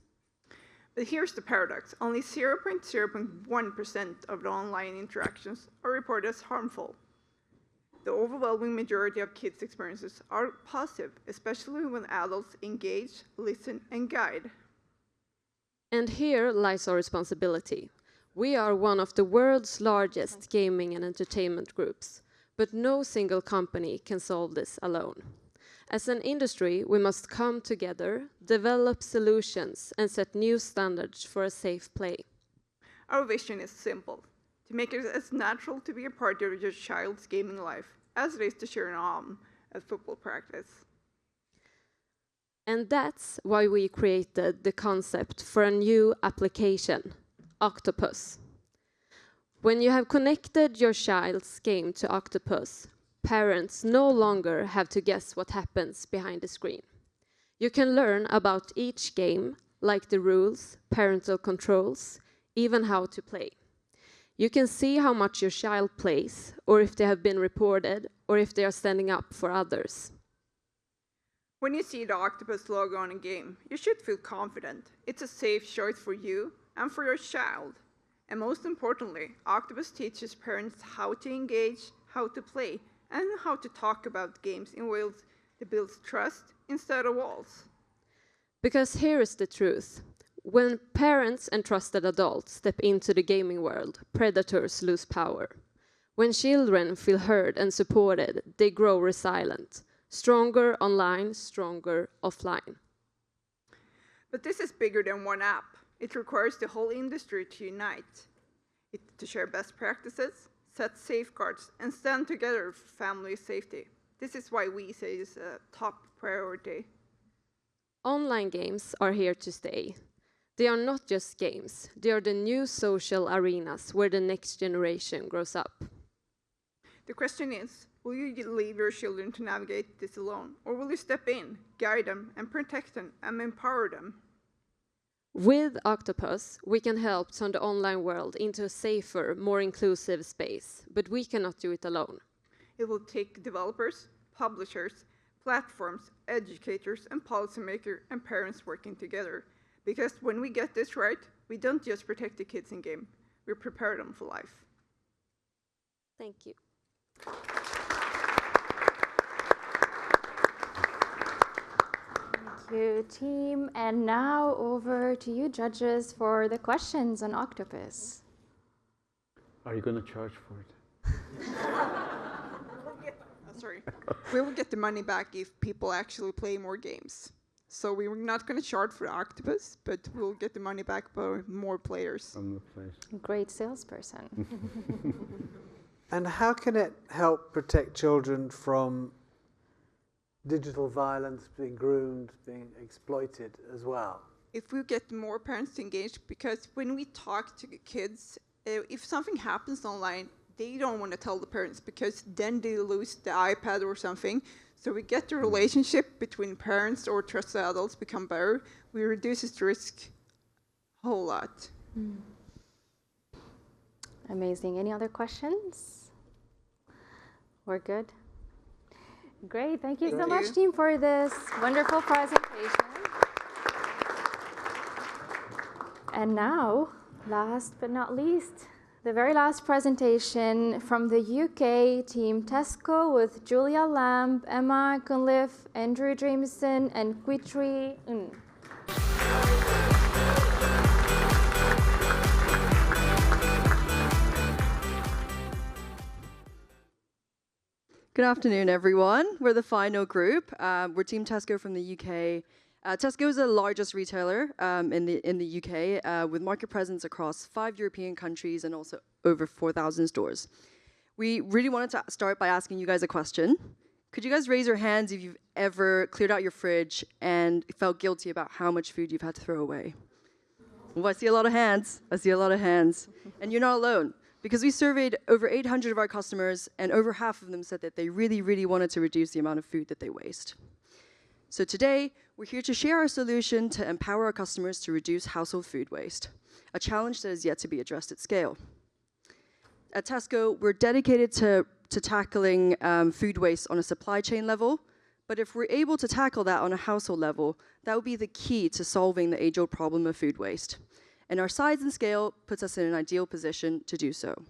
But here's the paradox. Only 0.01% of the online interactions are reported as harmful. The overwhelming majority of kids' experiences are positive, especially when adults engage, listen, and guide. And here lies our responsibility. We are one of the world's largest gaming and entertainment groups, but no single company can solve this alone. As an industry, we must come together, develop solutions, and set new standards for a safe play. Our vision is simple: to make it as natural to be a part of your child's gaming life as it is to cheer on at football practice. And that's why we created the concept for a new application, Octopus. When you have connected your child's game to Octopus, parents no longer have to guess what happens behind the screen. You can learn about each game, like the rules, parental controls, even how to play. You can see how much your child plays, or if they have been reported, or if they are standing up for others. When you see the Octopus logo on a game, you should feel confident. It's a safe choice for you and for your child. And most importantly, Octopus teaches parents how to engage, how to play, and how to talk about games in ways that builds trust instead of walls. Because here is the truth. When parents and trusted adults step into the gaming world, predators lose power. When children feel heard and supported, they grow resilient. Stronger online, stronger offline. But this is bigger than one app. It requires the whole industry to unite, to share best practices, set safeguards, and stand together for family safety. This is why we say it's a top priority. Online games are here to stay. They are not just games. They are the new social arenas where the next generation grows up. The question is, will you leave your children to navigate this alone, or will you step in, guide them, and protect them, and empower them? With Octopus, we can help turn the online world into a safer, more inclusive space, but we cannot do it alone. It will take developers, publishers, platforms, educators, and policymakers and parents working together. Because when we get this right, we don't just protect the kids in game, we prepare them for life. Thank you. Thank you, team. And now over to you, judges, for the questions on Octopus. Are you going to charge for it? Sorry. We will get the money back if people actually play more games. So we're not going to charge for Octopus, but we'll get the money back by more players. Great salesperson. And how can it help protect children from digital violence, being groomed, being exploited as well? If we get more parents to engage, because when we talk to the kids, if something happens online, they don't want to tell the parents because then they lose the iPad or something. So we get the relationship between parents or trusted adults become better. We reduce the risk a whole lot. Amazing. Any other questions? We're good? Great. Thank you so much, team, for this wonderful presentation. And now, last but not least, the very last presentation from the UK team Tesco with Julia Lamb, Emma Cunliffe, Andrew Jameson, and Quitri Un. Good afternoon, everyone. We're the final group. We're Team Tesco from the UK. Tesco is the largest retailer in the UK with market presence across 5 European countries and also over 4,000 stores. We really wanted to start by asking you guys a question. Could you guys raise your hands if you've ever cleared out your fridge and felt guilty about how much food you've had to throw away? Well, I see a lot of hands. I see a lot of hands. And you're not alone, because we surveyed over 800 of our customers, and over half of them said that they really, really wanted to reduce the amount of food that they waste. So today, we're here to share our solution to empower our customers to reduce household food waste, a challenge that is yet to be addressed at scale. At Tesco, we're dedicated to tackling food waste on a supply chain level, but if we're able to tackle that on a household level, that would be the key to solving the age-old problem of food waste. And our size and scale puts us in an ideal position to do so.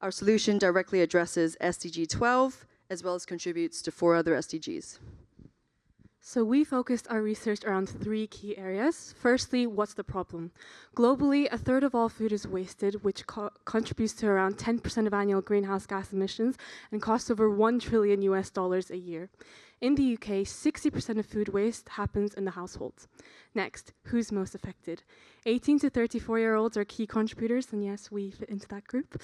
Our solution directly addresses SDG 12, as well as contributes to 4 other SDGs. So we focused our research around 3 key areas. Firstly, what's the problem? Globally, a third of all food is wasted, which contributes to around 10% of annual greenhouse gas emissions and costs over $1 trillion a year. In the UK, 60% of food waste happens in the households. Next, who's most affected? 18 to 34-year-olds are key contributors, and yes, we fit into that group.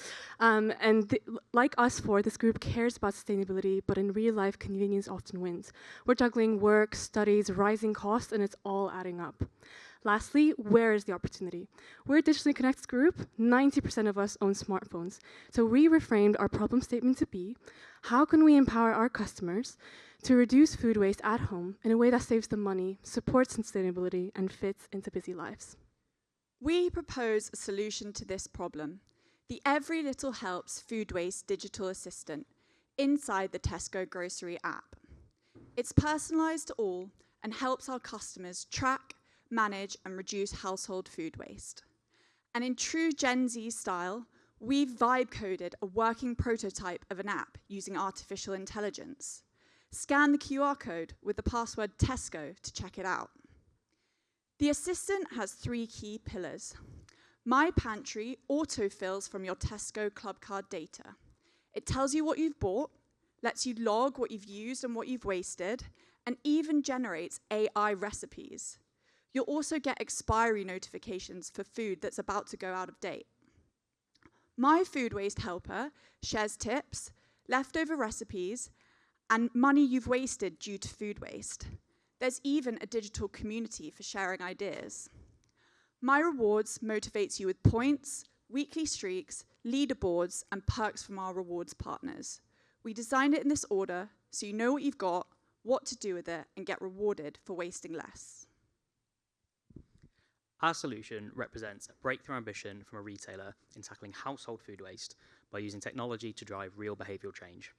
Like us four, this group cares about sustainability, but in real life, convenience often wins. We're juggling work, studies, rising costs, and it's all adding up. Lastly, where is the opportunity? We're a digitally connected group. 90% of us own smartphones. So we reframed our problem statement to be, how can we empower our customers to reduce food waste at home in a way that saves them money, supports sustainability, and fits into busy lives? We propose a solution to this problem, the Every Little Helps Food Waste Digital Assistant inside the Tesco Grocery app. It's personalised to all and helps our customers track, manage and reduce household food waste. And in true Gen Z style, we've vibe coded a working prototype of an app using artificial intelligence. Scan the QR code with the password Tesco to check it out. The assistant has 3 key pillars. My Pantry autofills from your Tesco Club Card data. It tells you what you've bought, lets you log what you've used and what you've wasted, and even generates AI recipes. You'll also get expiry notifications for food that's about to go out of date. My Food Waste Helper shares tips, leftover recipes, and money you've wasted due to food waste. There's even a digital community for sharing ideas. My Rewards motivates you with points, weekly streaks, leaderboards, and perks from our rewards partners. We designed it in this order so you know what you've got, what to do with it, and get rewarded for wasting less. Our solution represents a breakthrough ambition from a retailer in tackling household food waste by using technology to drive real behavioural change.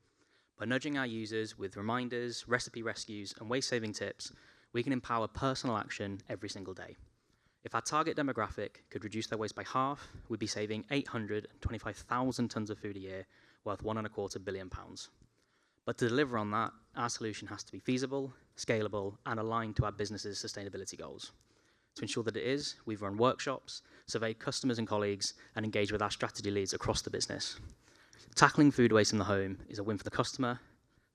By nudging our users with reminders, recipe rescues, and waste-saving tips, we can empower personal action every single day. If our target demographic could reduce their waste by half, we'd be saving 825,000 tonnes of food a year, worth £1.25 billion. But to deliver on that, our solution has to be feasible, scalable, and aligned to our business's sustainability goals. To ensure that it is, we've run workshops, surveyed customers and colleagues, and engaged with our strategy leads across the business. Tackling food waste in the home is a win for the customer,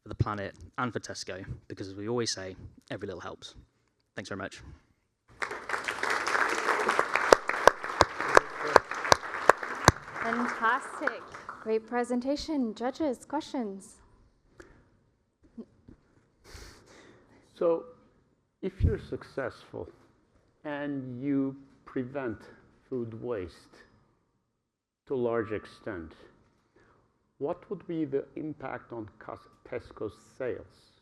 for the planet, and for Tesco, because as we always say, every little helps. Thanks very much. Fantastic. Great presentation. Judges, questions? So if you're successful and you prevent food waste to a large extent, what would be the impact on Tesco's sales?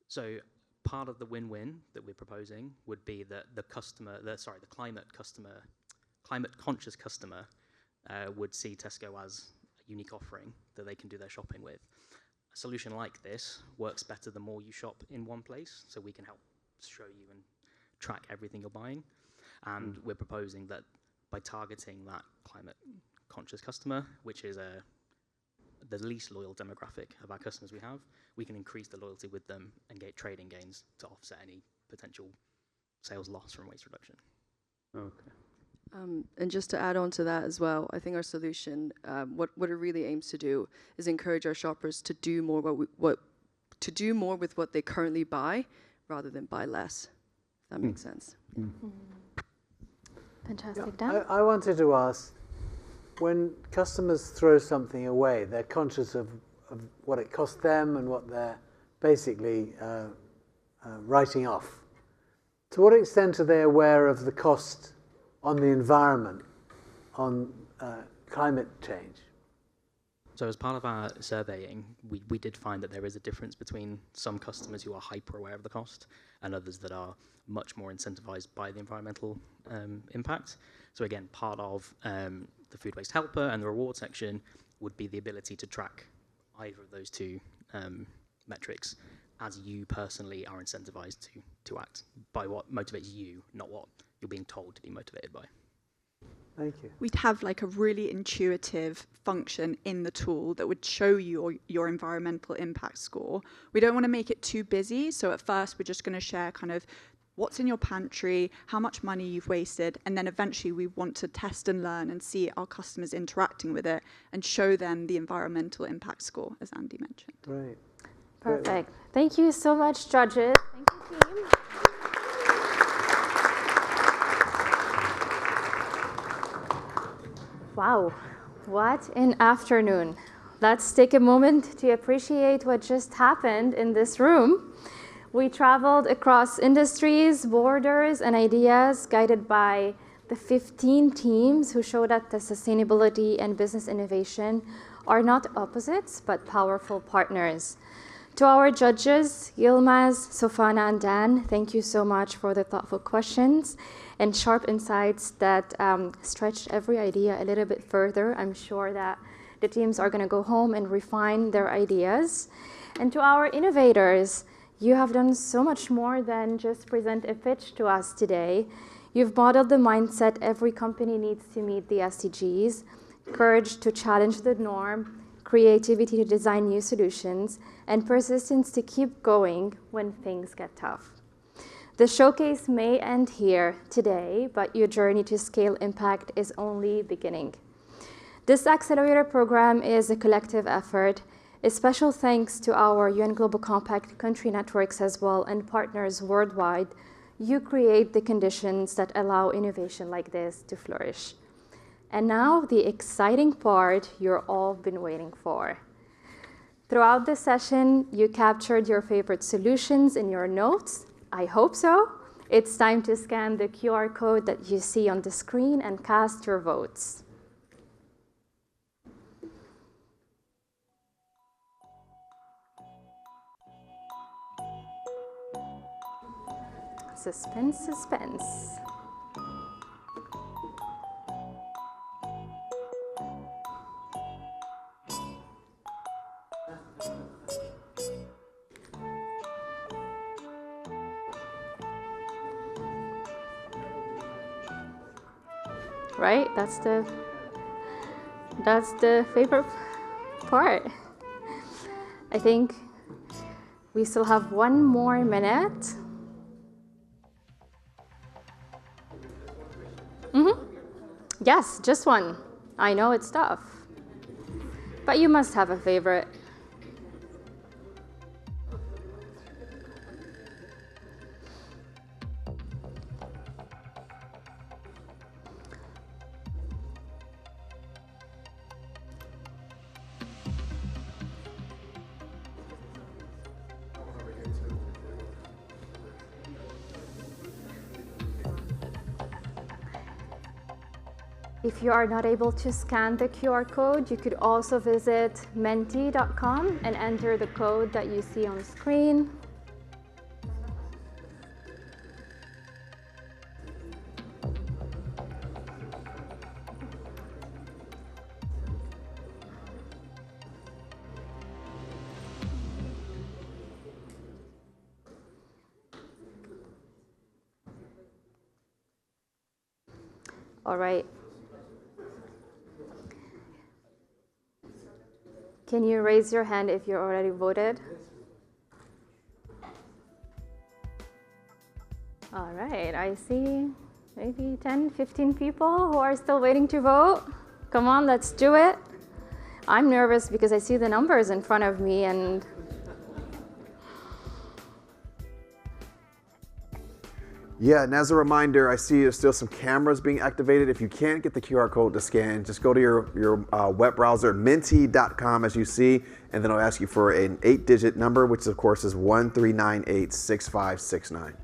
So part of the win-win that we're proposing would be that the climate-conscious customer would see Tesco as a unique offering that they can do their shopping with. A solution like this works better the more you shop in one place, so we can help show you and track everything you're buying. And we're proposing that by targeting that climate-conscious customer, which is the least loyal demographic of our customers we can increase the loyalty with them and get trading gains to offset any potential sales loss from waste reduction. Okay. And just to add on to that as well, I think our solution, what it really aims to do, is encourage our shoppers to do more with what they currently buy, rather than buy less. If that makes sense. Fantastic, Dan. I wanted to ask, when customers throw something away, they're conscious of what it cost them and what they're basically writing off. To what extent are they aware of the cost on the environment, on climate change? So as part of our surveying, we did find that there is a difference between some customers who are hyper aware of the cost and others that are much more incentivized by the environmental impact. So again, part of the food waste helper and the reward section would be the ability to track either of those two metrics as you personally are incentivized to act by what motivates you, not what you're being told to be motivated by. Thank you. We'd have like a really intuitive function in the tool that would show you your environmental impact score. We don't want to make it too busy, so at first we're just going to share kind of what's in your pantry, how much money you've wasted, and then eventually we want to test and learn and see our customers interacting with it and show them the environmental impact score, as Andy mentioned. Great. Perfect. Thank you so much, judges. Thank you, team. Wow, what an afternoon. Let's take a moment to appreciate what just happened in this room. We traveled across industries, borders, and ideas, guided by the 15 teams who showed that the sustainability and business innovation are not opposites, but powerful partners. To our judges, Yilmaz, Sofana, and Dan, thank you so much for the thoughtful questions and sharp insights that stretched every idea a little bit further. I'm sure that the teams are going to go home and refine their ideas. And to our innovators, you have done so much more than just present a pitch to us today. You've modeled the mindset every company needs to meet the SDGs, courage to challenge the norm, creativity to design new solutions, and persistence to keep going when things get tough. The showcase may end here today, but your journey to scale impact is only beginning. This accelerator program is a collective effort. A special thanks to our UN Global Compact country networks as well and partners worldwide. You create the conditions that allow innovation like this to flourish. And now the exciting part you're all been waiting for. Throughout the session, you captured your favorite solutions in your notes. I hope so. It's time to scan the QR code that you see on the screen and cast your votes. Suspense, suspense. right? That's the favorite part. I think we still have 1 more minute. Yes, just one. I know it's tough, but you must have a favorite. If you are not able to scan the QR code, you could also visit menti.com and enter the code that you see on screen. All right. Can you raise your hand if you already voted? All right, I see maybe 10, 15 people who are still waiting to vote. Come on, let's do it. I'm nervous because I see the numbers in front of me and yeah, and as a reminder, I see there's still some cameras being activated. If you can't get the QR code to scan, just go to your web browser, menti.com, as you see, and then it'll ask you for an 8-digit number, which of course is 13986569.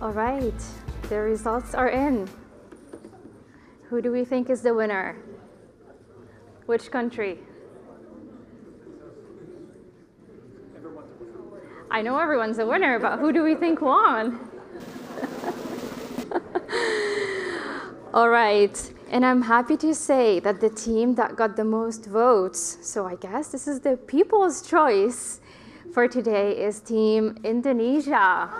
all right, the results are in. Who do we think is the winner? Which country? I know everyone's a winner, but who do we think won? All right, and I'm happy to say that the team that got the most votes, so I guess this is the people's choice for today, is Team Indonesia.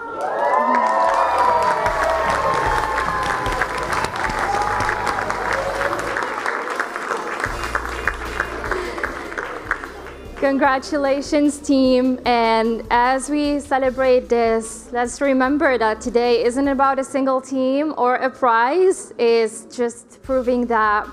Congratulations, team. And as we celebrate this, let's remember that today isn't about a single team or a prize. It's just proving that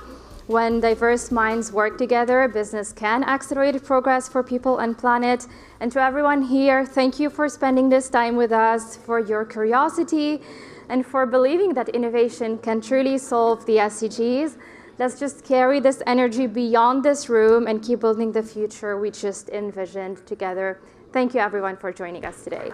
when diverse minds work together, business can accelerate progress for people and planet. And to everyone here, thank you for spending this time with us, for your curiosity, and for believing that innovation can truly solve the SDGs. Let's just carry this energy beyond this room and keep building the future we just envisioned together. Thank you, everyone, for joining us today.